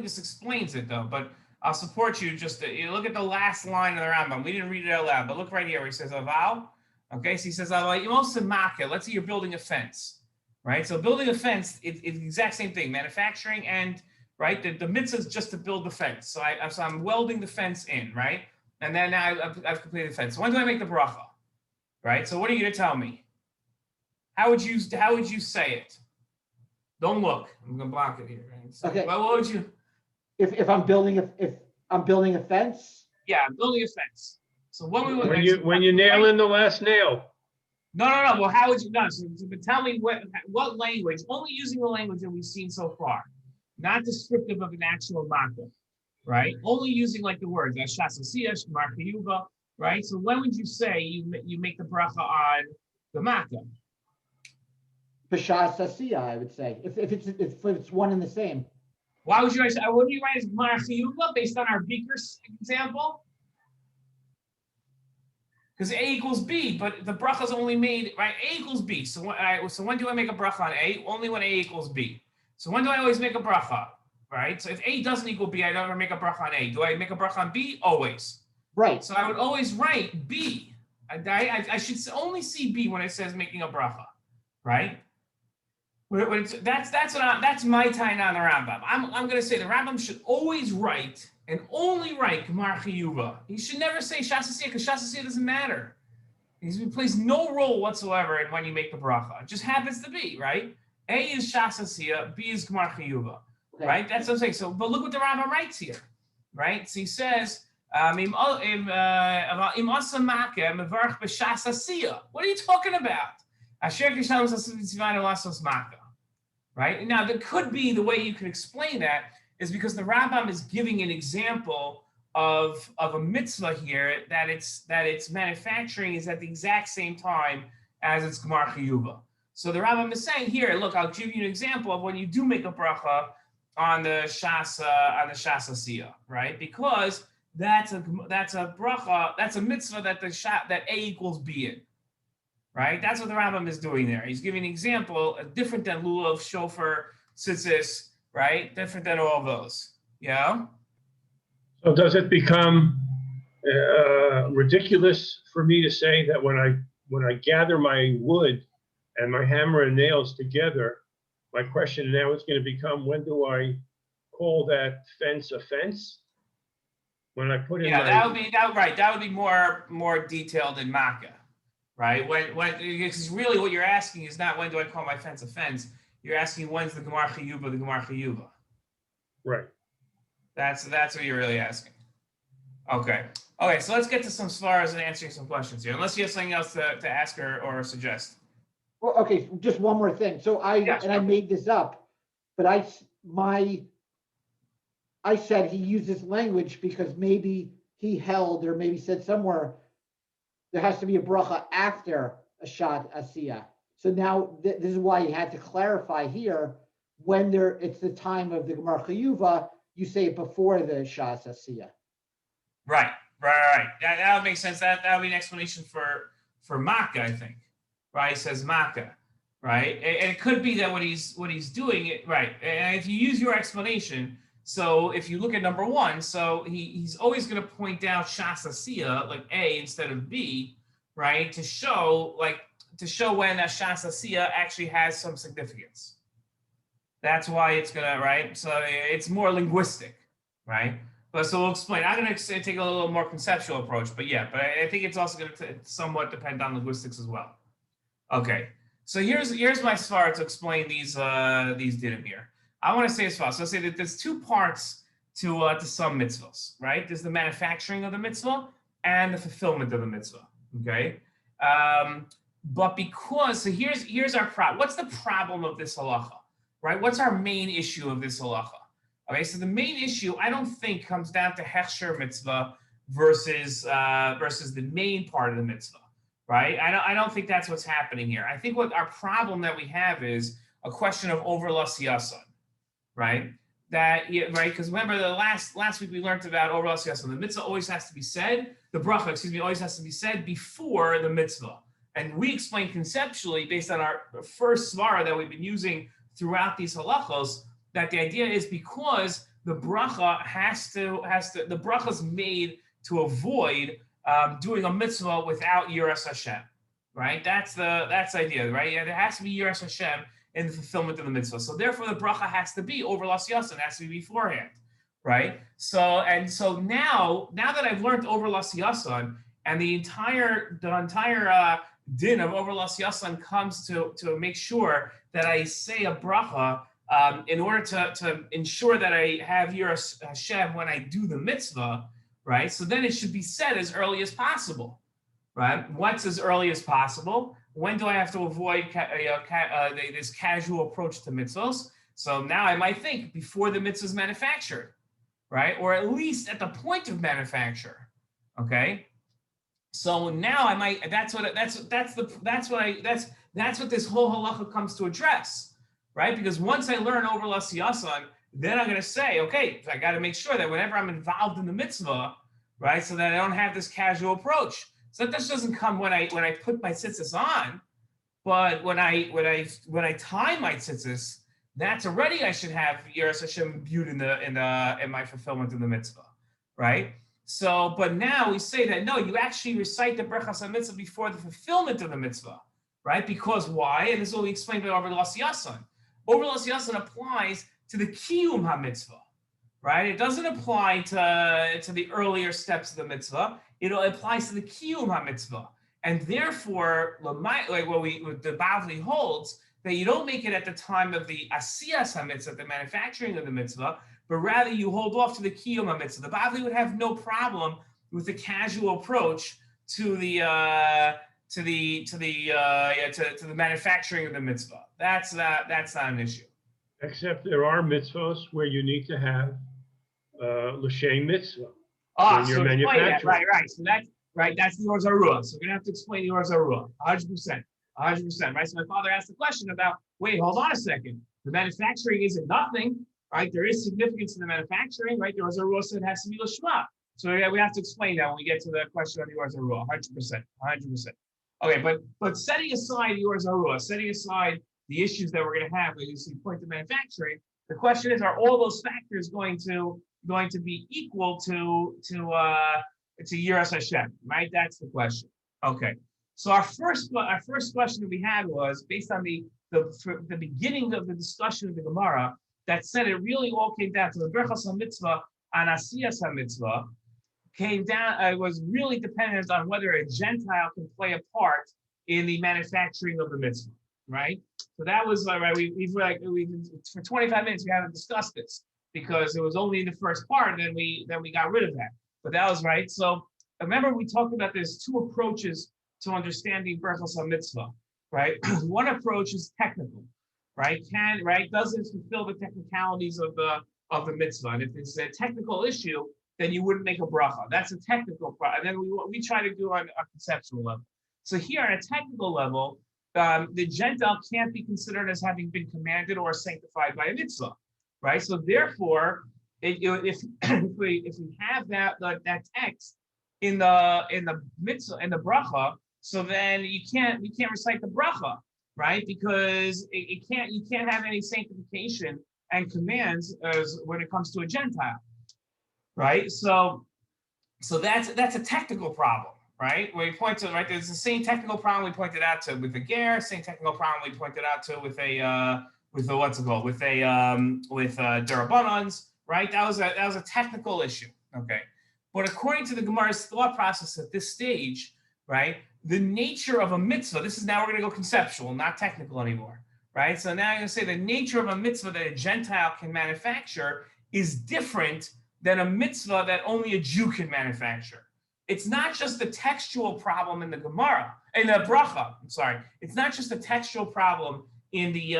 this explains it though. But I'll support you. Just you look at the last line of the Rambam. We didn't read it out loud, but look right here where he says aval. Okay, so he says aval. Let's say you're building a fence, right? So building a fence, it's the exact same thing. Manufacturing and right. The mitzvah is just to build the fence. So I'm welding the fence in, right? And then now I've completed the fence. So when do I make the bracha? Right. So what are you going to tell me? How would you say it? Don't look. I'm gonna block it here. Right? So, Okay. well, what would you? If I'm building a fence. Yeah, I'm building a fence. So when you nail in the last nail. No. Well, how would you know? So tell me what language? Only using the language that we've seen so far, not descriptive of an actual makkah, right? Only using like the words shasasiya, markayuva, right? So when would you say you make the bracha on the makkah? B'shas Asiya, I would say, if it's one and the same. Why would you write? Wouldn't you write as marchiyuva based on our beaker example? Because A equals B, but the bracha is only made right. A equals B. So when do I make a bracha on A? Only when A equals B. So when do I always make a bracha? Right. So if A doesn't equal B, I never make a bracha on A. Do I make a bracha on B? Always. Right. So I would always write B. I should only see B when it says making a bracha, right? That's my taina on the Rambam. I'm going to say the Rambam should always write and only write Gemar Chiyuva. He should never say Shasasiya because Shasasiya doesn't matter. He plays no role whatsoever in when you make the bracha. It just happens to be, right? A is Shasasiya, B is Gemar Chiyuva, okay. Right? That's what I'm saying. So, but look what the Rambam writes here, right? So he says, what are you talking about? Right now, there could be the way you could explain that is because the Rambam is giving an example of a mitzvah here that its manufacturing is at the exact same time as its Gemar Chiyuva. So the Rambam is saying here, look, I'll give you an example of when you do make a bracha on the shasasiya, right? Because that's a bracha, that's a mitzvah that A equals B in. Right? That's what the Rambam is doing there. He's giving an example, different than lulav, shofar, tzitzis, right? Different than all of those. Yeah? So does it become ridiculous for me to say that when I gather my wood and my hammer and nails together, my question now is going to become, when do I call that fence a fence? When I put in that would be more detailed in Makkah. Right? Because really what you're asking is not when do I call my fence a fence. You're asking when's the Gemar Chiyuva. Right. That's what you're really asking. Okay. So let's get to some svaras and answering some questions here. Unless you have something else to ask or suggest. Well, okay, just one more thing. So I made this up, but I said he used this language because maybe he held or maybe said somewhere there has to be a bracha after a shat asiya. So now this is why he had to clarify here when it's the time of the Gemar Chiyuva, you say it before the shat asiya. Right. That would make sense. That would be an explanation for Makkah, I think. Right? He says Makkah, right? And it could be that what he's doing, right? And if you use your explanation, so if you look at number one, so he's always going to point out Shas Asiya, like A instead of B, right? To show when a Shas Asiya actually has some significance. That's why it's going to, right? So it's more linguistic, right? But so we'll explain. I'm going to take a little more conceptual approach, but I think it's also going to somewhat depend on linguistics as well. Okay, so here's my svara to explain these dinim here. I want to say as follows. So say that there's two parts to some mitzvos, right? There's the manufacturing of the mitzvah and the fulfillment of the mitzvah, okay? But because, so here's our problem. What's the problem of this halacha, right? What's our main issue of this halacha? Okay, so the main issue, I don't think, comes down to hechsher mitzvah versus the main part of the mitzvah, right? I don't think that's what's happening here. I think what our problem that we have is a question of over l'siyasan, right? Right? Because remember the last week we learned about over l'siyasan. The mitzvah always has to be said, the bracha, always has to be said before the mitzvah. And we explained conceptually, based on our first svara that we've been using throughout these halachos, that the idea is because the bracha the bracha is made to avoid doing a mitzvah without yiras Hashem, right? That's the idea, right? Yeah, there has to be yiras Hashem in the fulfillment of the mitzvah. So therefore, the bracha has to be over l'siyasan, has to be beforehand, right? So now that I've learned over l'siyasan, and the entire din of over l'siyasan comes to make sure that I say a bracha in order to ensure that I have yiras Hashem when I do the mitzvah, right? So then it should be said as early as possible, right? What's as early as possible? When do I have to avoid this casual approach to mitzvos? So now I might think before the mitzvah is manufactured, right? Or at least at the point of manufacture, okay? So now I might. That's what this whole halacha comes to address, right? Because once I learn over l'siyasan, then I'm going to say, okay, I got to make sure that whenever I'm involved in the mitzvah, right, so that I don't have this casual approach. So that just doesn't come when I put my tzitzis on, but when I tie my tzitzis, that's already I should have yiras Hashem imbued in my fulfillment of the mitzvah, right? So, but now we say that no, you actually recite the Birchas Hamitzvos before the fulfillment of the mitzvah, right? Because why? And this is what we explained by over l'siyasan. Over l'siyasan applies to the kiyum hamitzvah, right? It doesn't apply to the earlier steps of the mitzvah. It applies to the kiyum hamitzvah, and therefore, like what the Bavli holds, that you don't make it at the time of the asiyas hamitzvah, the manufacturing of the mitzvah, but rather you hold off to the kiyum hamitzvah. The Bavli would have no problem with the casual approach to the manufacturing of the mitzvah. That's not an issue. Except there are mitzvos where you need to have l'shem mitzvah. So explain that, right. So that's the Or Zarua. So we're gonna have to explain the Or Zarua, 100%, right? So my father asked the question about, wait, hold on a second. The manufacturing isn't nothing, right? There is significance in the manufacturing, right? The Or Zarua said it has to be l'shma. So we have to explain that when we get to the question of the Or Zarua, 100%. Okay, but setting aside the Or Zarua, setting aside the issues that we're going to have when you see point to manufacturing, the question is: are all those factors going to be equal to yiras Hashem? Right, that's the question. Okay, so our first question that we had was based on the beginning of the discussion of the Gemara that said it really all came down to the Birchas Hamitzvos and asiyas hamitzvah came down. It was really dependent on whether a gentile can play a part in the manufacturing of the mitzvah. Right, so that was right. We've for 25 minutes we haven't discussed this because it was only in the first part, and then we got rid of that. But that was right. So remember we talked about there's two approaches to understanding Birchas Hamitzvos, right? One approach is technical, right? Does it fulfill the technicalities of the mitzvah? And if it's a technical issue, then you wouldn't make a bracha. That's a technical part. And then we try to do on a conceptual level. So here on a technical level, the gentile can't be considered as having been commanded or sanctified by a mitzvah, right? So therefore, if we have that text in the mitzvah in the bracha, so then you can't recite the bracha, right? Because you can't have any sanctification and commands as when it comes to a gentile, right? So that's a technical problem. Right, we point to there's the same technical problem we pointed out to with the ger, same technical problem we pointed out to with derabbanans, right? That was a technical issue, okay. But according to the Gemara's thought process at this stage, right, the nature of a mitzvah. This is now we're going to go conceptual, not technical anymore, right? So now I'm going to say the nature of a mitzvah that a gentile can manufacture is different than a mitzvah that only a Jew can manufacture. It's not just a textual problem in the Gemara, in the bracha. I'm sorry. It's not just a textual problem in the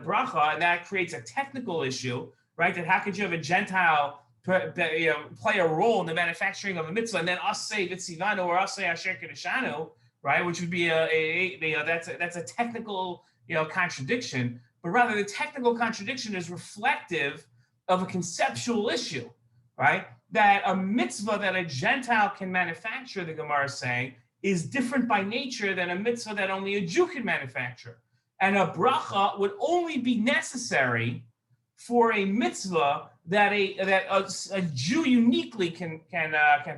bracha, and that creates a technical issue, right? That how could you have a gentile play a role in the manufacturing of a mitzvah, and then us say v'tzivanu or us say asher k'deshanu, right? Which would be that's a technical contradiction. But rather, the technical contradiction is reflective of a conceptual issue, right? That a mitzvah that a gentile can manufacture, the Gemara is saying, is different by nature than a mitzvah that only a Jew can manufacture. And a bracha would only be necessary for a mitzvah that a Jew uniquely can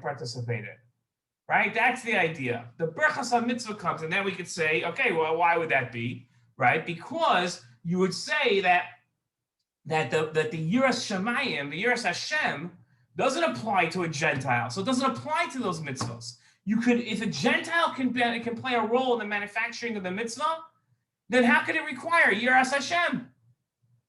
participate in, right? That's the idea. The Birchas Hamitzvos comes, and then we could say, okay, well, why would that be, right? Because you would say that the Yiras Shamayim, the Yiras Hashem, doesn't apply to a gentile, so it doesn't apply to those mitzvos. You could, if a gentile can play a role in the manufacturing of the mitzvah, then how could it require Yiras Hashem?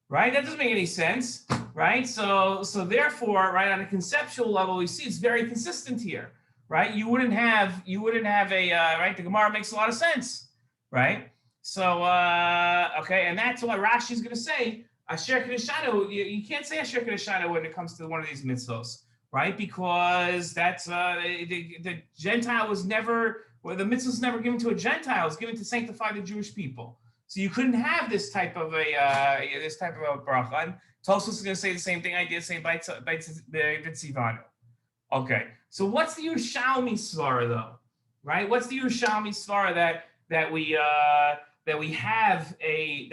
Right? That doesn't make any sense, right? So therefore, right, on a conceptual level, we see it's very consistent here, right? You wouldn't have a right. The Gemara makes a lot of sense, right? So okay, and that's what Rashi is going to say. Asher k'deshanu, you can't say asher k'deshanu when it comes to one of these mitzvos, right? Because that's the Gentile was never, well, the mitzvah was never given to a Gentile; it was given to sanctify the Jewish people. So you couldn't have this type of a bracha. And Tosfos is going to say the same thing I did say by tzivanu. Okay, so what's the Yerushalmi svara though, right? What's the Yerushalmi svara that we have a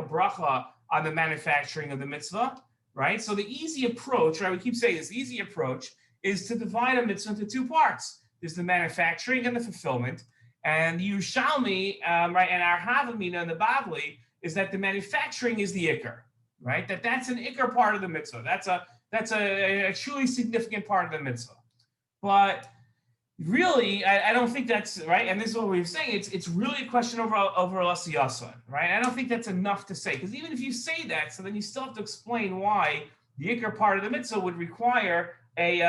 bracha on the manufacturing of the mitzvah, right? So the easy approach, right? We keep saying this. The easy approach is to divide a mitzvah into two parts. There's the manufacturing and the fulfillment. And the Yerushalmi, right, and our Havamina and the Bavli is that the manufacturing is the ikar, right? That's an ikar part of the mitzvah. That's a truly significant part of the mitzvah. But really, I don't think that's right. And this is what we were saying. It's really a question over lasiyasan, right? I don't think that's enough to say, because even if you say that, so then you still have to explain why the ikar part of the mitzvah would require a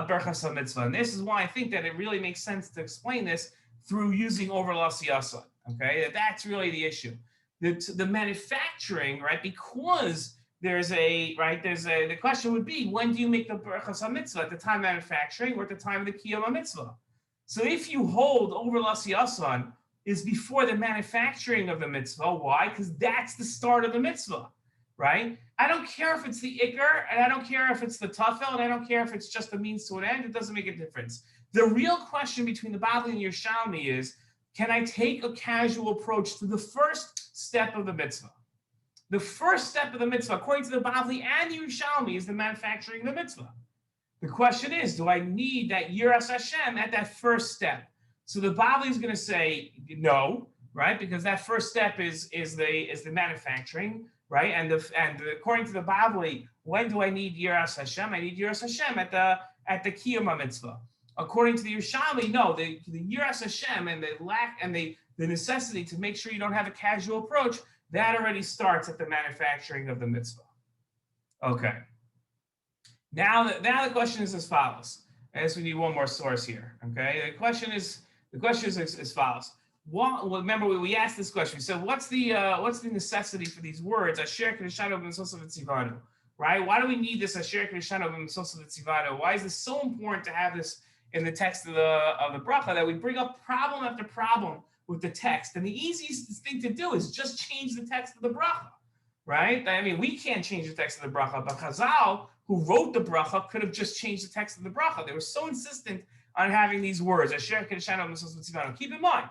Birchas Hamitzvos. And this is why I think that it really makes sense to explain this through using over lasiyasan. Okay, that's really the issue. The manufacturing, right? Because the question would be, when do you make the Birchas Hamitzvos? At the time of manufacturing or at the time of the Kiyum mitzvah? So if you hold over lasiyasan is before the manufacturing of the mitzvah, why? Because that's the start of the mitzvah, right? I don't care if it's the ikar, and I don't care if it's the tafel, and I don't care if it's just a means to an end. It doesn't make a difference. The real question between the Bavli and Yerushalmi is, can I take a casual approach to the first step of the mitzvah? The first step of the mitzvah, according to the Bavli and the Yerushalmi, is the manufacturing of the mitzvah. The question is, do I need that Yiras Hashem at that first step? So the Bavli is going to say no, right? Because that first step is the manufacturing, right? And according to the Bavli, when do I need Yiras Hashem? I need Yiras Hashem at the Kiyum mitzvah. According to the Yerushalmi, no, the Yiras Hashem and the necessity to make sure you don't have a casual approach, that already starts at the manufacturing of the mitzvah. Okay. Now the question is as follows. I guess we need one more source here. Okay. The question is as follows. Remember we asked this question. We said, what's the necessity for these words? Asher k'deshanu b'mitzvos tzivanu. Right? Why do we need this asher k'deshanu b'mitzvos tzivanu? Why is this so important to have this in the text of the bracha, that we bring up problem after problem with the text? And the easiest thing to do is just change the text of the bracha, right? I mean, we can't change the text of the bracha, but Chazal, who wrote the bracha, could have just changed the text of the bracha. They were so insistent on having these words. Keep in mind,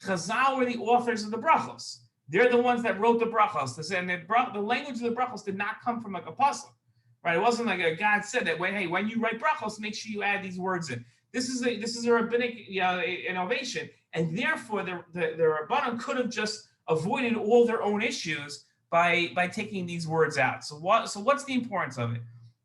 Chazal were the authors of the brachos. They're the ones that wrote the brachos. And the language of the brachos did not come from like a puzzle, right? It wasn't like God said that, when you write brachos, make sure you add these words in. This is a rabbinic innovation, and therefore the Rabbanan could have just avoided all their own issues by taking these words out. So what's the importance of it?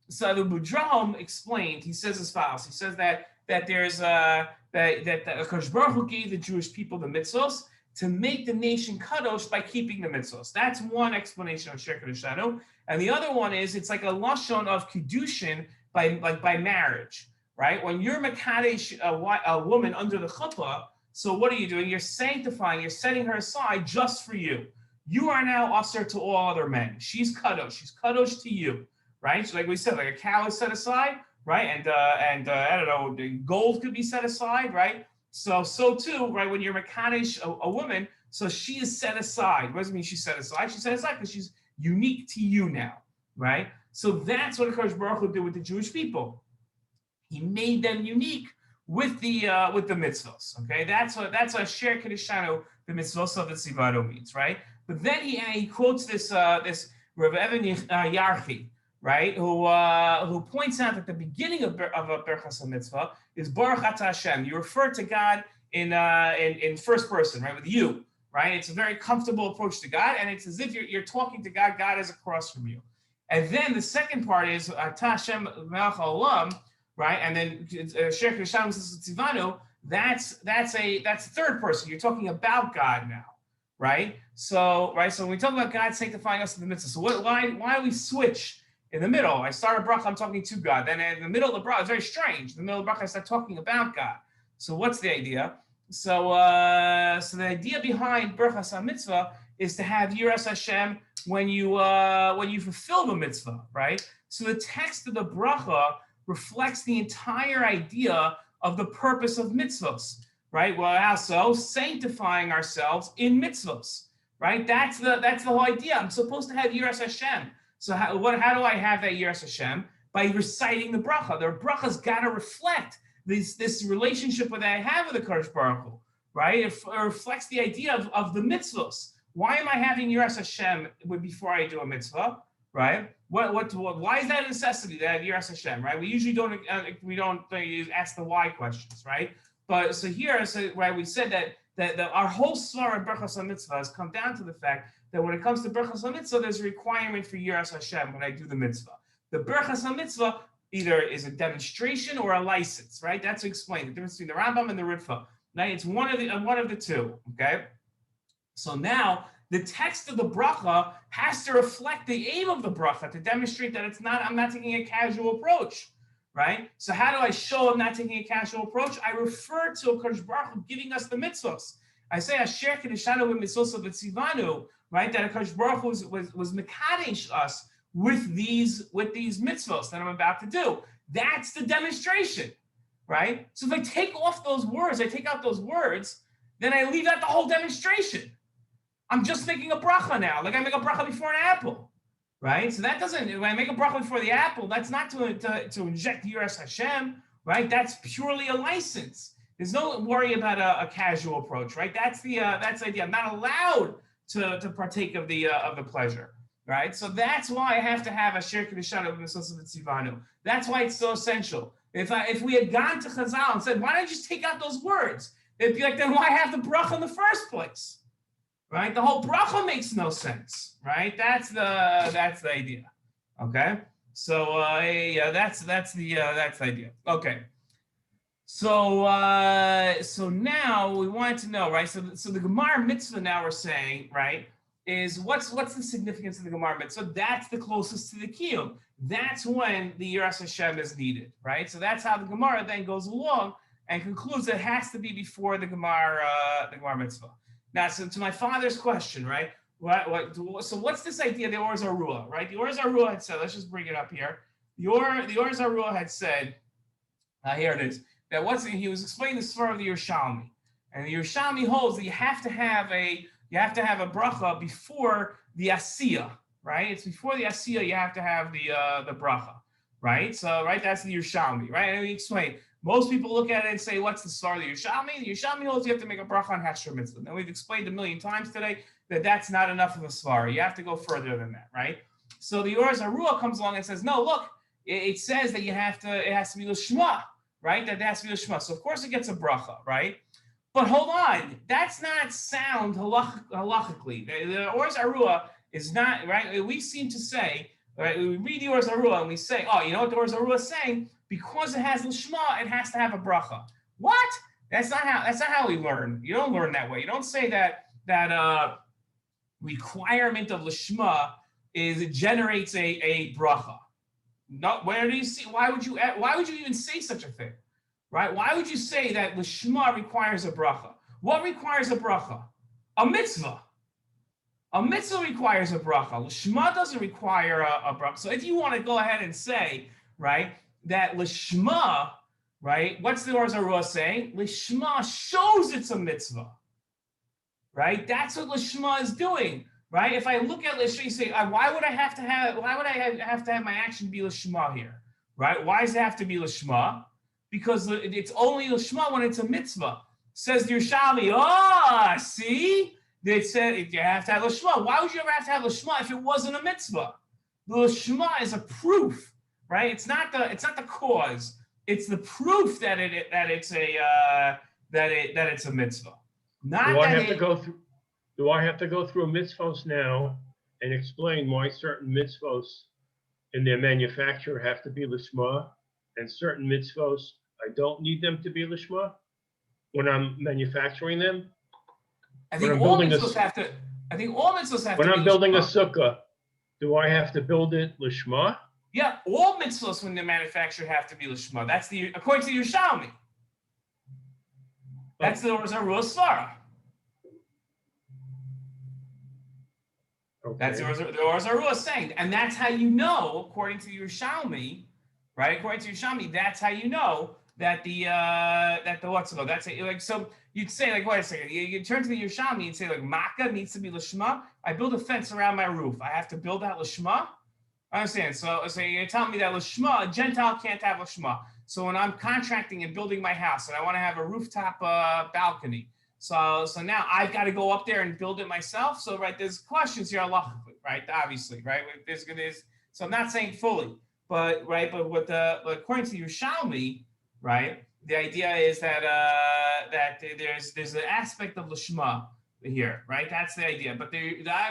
So the Budraham explained. He says as follows. He says that there's that Akash Baruch Hu gave the Jewish people the mitzvos to make the nation kadosh by keeping the mitzvos. That's one explanation of Asher k'deshanu, and the other one is it's like a lashon of kedushin by marriage, right? When you're mekadesh a woman under the chuppah, so what are you doing? You're sanctifying, you're setting her aside just for you. You are now usher to all other men. She's kadosh to you, right? So like we said, like a cow is set aside, right? And I don't know, gold could be set aside, right? So too, right? When you're mekadesh a woman, so she is set aside. What does it mean she's set aside? She's set aside because she's unique to you now, right? So that's what Kadosh Baruch Hu did with the Jewish people. He made them unique with the mitzvos. Okay, that's what Sher Kiddushanu the mitzvos of the tzivano means, right? But then he quotes this Rav Evan Yarchi, right, who points out that the beginning of a Birchas Hamitzvos is Baruch Atah Hashem. You refer to God in first person, right, with you, right? It's a very comfortable approach to God, and it's as if you're talking to God. God is across from you. And then the second part is Atah Hashem Melech Haolam, right? And then Sher Kiddushanu Tzivanu. That's third person. You're talking about God now, right? So when we talk about God sanctifying us in the mitzvah, so why do we switch in the middle? I start a bracha, I'm talking to God. Then in the middle of the bracha, it's very strange. In the middle of the bracha, I start talking about God. So what's the idea? So the idea behind Birchas Hamitzvos is to have Yiras Hashem when you fulfill the mitzvah, right? So the text of the bracha reflects the entire idea of the purpose of mitzvos, right? Well, also sanctifying ourselves in mitzvos, right? That's the whole idea. I'm supposed to have Yiras Hashem. So how do I have that Yiras Hashem? By reciting the bracha. The bracha's got to reflect this relationship that I have with the Kadosh Baruch Hu, right? It reflects the idea of the mitzvos. Why am I having Yiras Hashem before I do a mitzvah, right? Why is that a necessity to have Yiras Hashem, right? We usually don't ask the why questions, right? But so here, right, we said that our whole svara in Birchas Hamitzvos has come down to the fact that when it comes to Birchas Hamitzvos, there's a requirement for Yiras Hashem when I do the mitzvah. The Birchas Hamitzvos either is a demonstration or a license, right? That's to explain the difference between the Rambam and the Ritva. Now it's one of the two, okay? So now the text of the bracha has to reflect the aim of the bracha to demonstrate that I'm not taking a casual approach, right? So how do I show I'm not taking a casual approach? I refer to Kadosh Baruch Hu giving us the mitzvos. I say Asher Kiddushanu Mitzvos of tzivanu, right? That Kadosh Baruch Hu was mekadesh us with these mitzvos that I'm about to do. That's the demonstration, right? So if I take out those words, then I leave out the whole demonstration. I'm just making a bracha now, like I make a bracha before an apple, right? So that doesn't, when I make a bracha before the apple, that's not to inject Yiras Hashem, right? That's purely a license. There's no worry about a casual approach, right? That's the idea. I'm not allowed to partake of the pleasure, right? So that's why I have to have a Asher Kiddushanu Mitzvos Tzivanu. That's why it's so essential. If we had gone to Chazal and said, why don't you just take out those words? They'd be like, then why have the bracha in the first place? Right, the whole bracha makes no sense, right? That's the idea. Okay, so that's the idea. Okay, so now we wanted to know, right? So the Gemara mitzvah now we're saying, right, is what's the significance of the Gemara mitzvah? That's the closest to the kiyum. That's when the Yiras Hashem is needed, right? So that's how the Gemara then goes along and concludes that it has to be before the Gemara mitzvah. Now, so to my father's question, right? So what's this idea of the Or Zarua, right? The Or Zarua had said, let's just bring it up here. The Or Zarua had said, here it is, that he was explaining the svara of the Yerushalmi, and the Yerushalmi holds that you have to have a bracha before the asiyah, right? It's before the asiyah you have to have the bracha, right? So that's the Yerushalmi, right? And we explain. Most people look at it and say, what's the svara of the Yerushalmi? The Yerushalmi holds you have to make a bracha on Hashra Mitzvah. Now, we've explained a million times today that that's not enough of a svara. You have to go further than that, right? So the Or Zarua comes along and says, no, look, it says that it has to be l'shma, right? That it has to be l'shma. So, of course, it gets a bracha, right? But hold on, that's not sound halachically. The Or Zarua is not, right? We seem to say, right? We read the Or Zarua and we say, oh, you know what the Or Zarua is saying? Because it has l'shma, it has to have a bracha. What? That's not how we learn. You don't learn that way. You don't say that requirement of l'shma generates a bracha. No, where do you see? Why would you even say such a thing, right? Why would you say that lishma requires a bracha? What requires a bracha? A mitzvah. A mitzvah requires a bracha. Lishma doesn't require a bracha. So if you want to go ahead and say, right, that lishma, right, what's the Or Zarua saying? Lishma shows it's a mitzvah, right? That's what lishma is doing. Right? If I look at lishma, you say, why would I have to have my action be lishma here? Right? Why does it have to be lishma? Because it's only lishma when it's a mitzvah. Says the Yerushalmi, see? They said you have to have lishma. Why would you ever have to have lishma if it wasn't a mitzvah? The lishma is a proof, right? It's not the cause. It's the proof that it's a mitzvah. Not Do that I have to go through? Do I have to go through a mitzvos now and explain why certain mitzvos in their manufacture have to be lishma and certain mitzvos I don't need them to be lishma when I'm manufacturing them? I think all mitzvos have to. When I'm building a sukkah, do I have to build it lishma? Yeah, all mitzvos when they're manufactured have to be lishma. That's according to Yerushalmi. That's the Zarua Svara. Okay. That's the Or Zarua saying, and that's how you know, according to Yerushalmi, right? According to Yerushalmi, that's how you know that the וצונו. That's it. Like, so you'd say, like, wait a second. You turn to the Yerushalmi and say, like, Makkah needs to be lishma. I build a fence around my roof. I have to build that lishma. I understand. So you're telling me that lishma, a gentile can't have lishma. So when I'm contracting and building my house and I want to have a rooftop balcony, so now I've got to go up there and build it myself. So right, there's questions here, halachically, right? Obviously, right? So I'm not saying fully, but right, but according to Yerushalmi, right, the idea is that there's an aspect of lishma here, right? That's the idea. But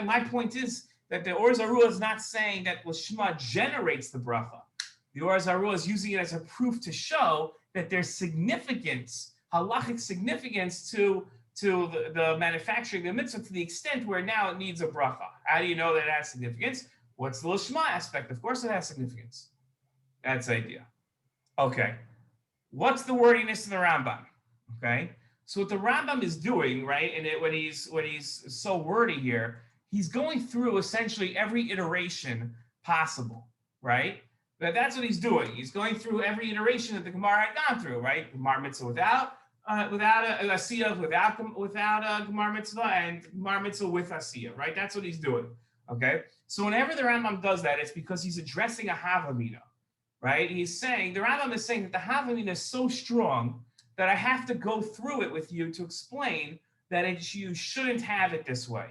my point is that the Or Zarua is not saying that lishma generates the bracha. The Or Zarua is using it as a proof to show that there's significance, halachic significance to the manufacturing the mitzvah to the extent where now it needs a bracha. How do you know that it has significance? What's the lishma aspect? Of course it has significance. That's the idea. Okay. What's the wordiness of the Rambam? Okay. So what the Rambam is doing, right, and when he's so wordy here, he's going through essentially every iteration possible, right? But that's what he's doing. He's going through every iteration that the Gemara had gone through, right? Gemara mitzvah without a asiyah, without a Gemara mitzvah, and Gemara mitzvah with asiyah, right? That's what he's doing. Okay. So whenever the Rambam does that, it's because he's addressing a havamina, right? He's saying, the Rambam is saying that the havamina is so strong that I have to go through it with you to explain that you shouldn't have it this way,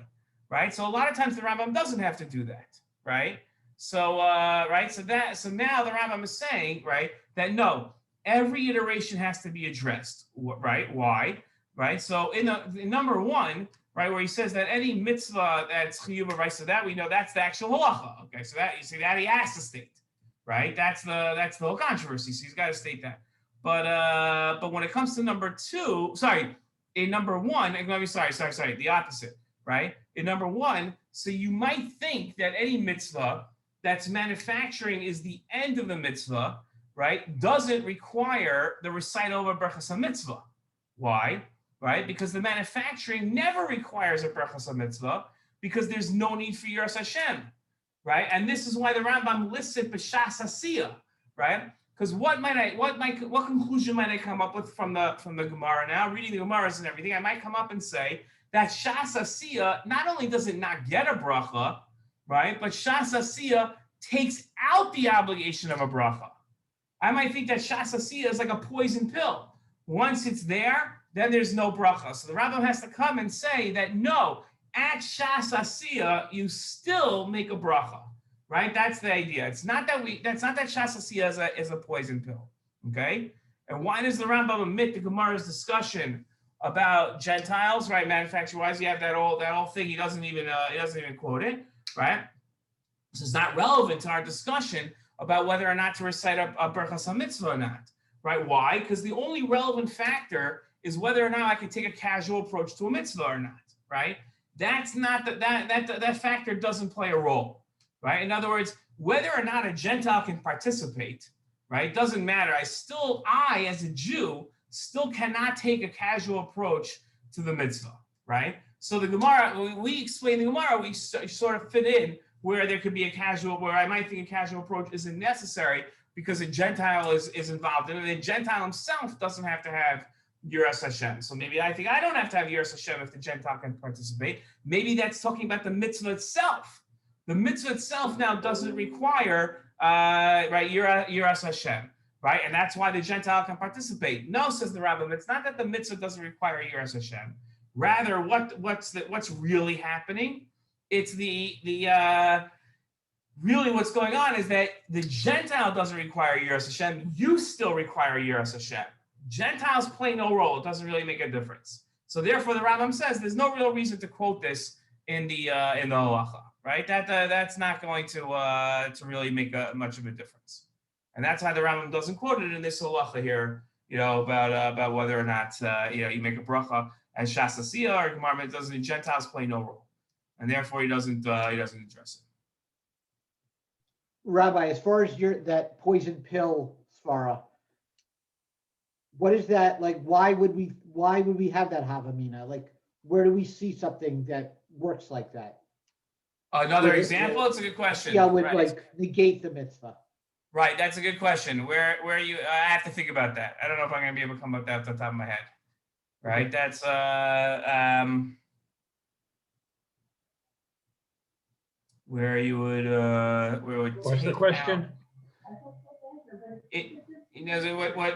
right? So a lot of times the Rambam doesn't have to do that, right? So right, so now the Rambam is saying, right, that no, every iteration has to be addressed, right? Why? Right? So in number one, right, where he says that any mitzvah that's chiyuv, right? So that we know that's the actual halacha. Okay, so that you see that he has to state, right? That's the whole controversy. So he's got to state that. But when it comes to number two, in number one, the opposite, right? In number one, so you might think that any mitzvah that's manufacturing is the end of the mitzvah, right, doesn't require the recital of a Birchas Hamitzvos. Why? Right? Because the manufacturing never requires a Birchas Hamitzvos because there's no need for Yiras Hashem, right? And this is why the Rambam lists it b'shas asiyah, right? Because what conclusion might I come up with from the Gemara now? Reading the Gemaras and everything, I might come up and say that shas asiyah not only does it not get a bracha, right, but shas asiyah takes out the obligation of a bracha. I might think that shas asiyah is like a poison pill. Once it's there, then there's no bracha. So the Rambam has to come and say that no, at shas asiyah you still make a bracha, right? That's the idea. It's not that shas asiyah is a poison pill, okay? And why does the Rambam omit the Gemara's discussion about gentiles, right? Manufacture-wise, you have that whole thing. He doesn't even quote it, right? This is not relevant to our discussion about whether or not to recite a Birchas Hamitzvos or not, right? Why? Because the only relevant factor is whether or not I can take a casual approach to a mitzvah or not, right? That's not that factor doesn't play a role, right? In other words, whether or not a Gentile can participate, right? Doesn't matter. I as a Jew still cannot take a casual approach to the mitzvah, right? So the Gemara, we explain the Gemara, we sort of fit in where there could be a casual, where I might think a casual approach isn't necessary because a Gentile is involved, and the Gentile himself doesn't have to have Yiras Hashem. So maybe I think I don't have to have Yiras Hashem if the Gentile can participate. Maybe that's talking about the mitzvah itself. The mitzvah itself now doesn't require right Yiras Hashem, right? And that's why the Gentile can participate. No, says the Rabbim, it's not that the mitzvah doesn't require Yiras Hashem. Rather, what's really happening? It's really what's going on is that the Gentile doesn't require Yiras Hashem. You still require Yiras Hashem. Gentiles play no role. It doesn't really make a difference. So therefore, the Rambam says there's no real reason to quote this in the halacha, right? That's not going to really make much of a difference, and that's why the Rambam doesn't quote it in this halacha here. About whether or not you make a bracha as shasasiya or gemara. It doesn't. Gentiles play no role, and therefore he doesn't address it. Rabbi, as far as that poison pill svara, what is that like? Why would we have that havamina? Like, where do we see something that works like that? Another example? It's a good question. Yeah, would like negate the mitzvah. Right, that's a good question. Where you? I have to think about that. I don't know if I'm going to be able to come up with that off the top of my head. Right, that's where you would What's the question?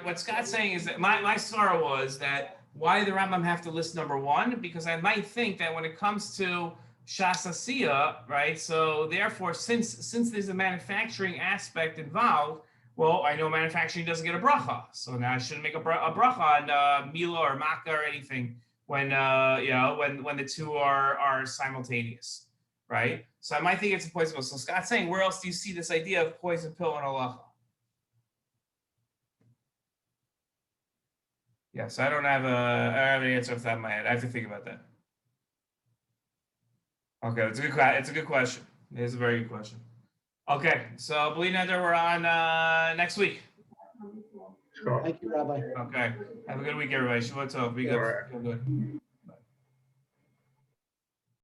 What Scott's saying is that my sorrow was that why the Rambam have to list number one, because I might think that when it comes to shasasiya, right? So therefore, since there's a manufacturing aspect involved, well, I know manufacturing doesn't get a bracha, so now I shouldn't make a bracha on mila or makkah or anything when when the two are simultaneous, right? So I might think it's a poison pill. So Scott's saying, where else do you see this idea of poison pill in halacha? Yes, I don't have an answer off the top of my head. I have to think about that. Okay, it's a good question. It is a very good question. Okay, so believe that we're on next week. Sure. Thank you, Rabbi. Okay, have a good week, everybody. Shabbat tov. Be good. Feel good.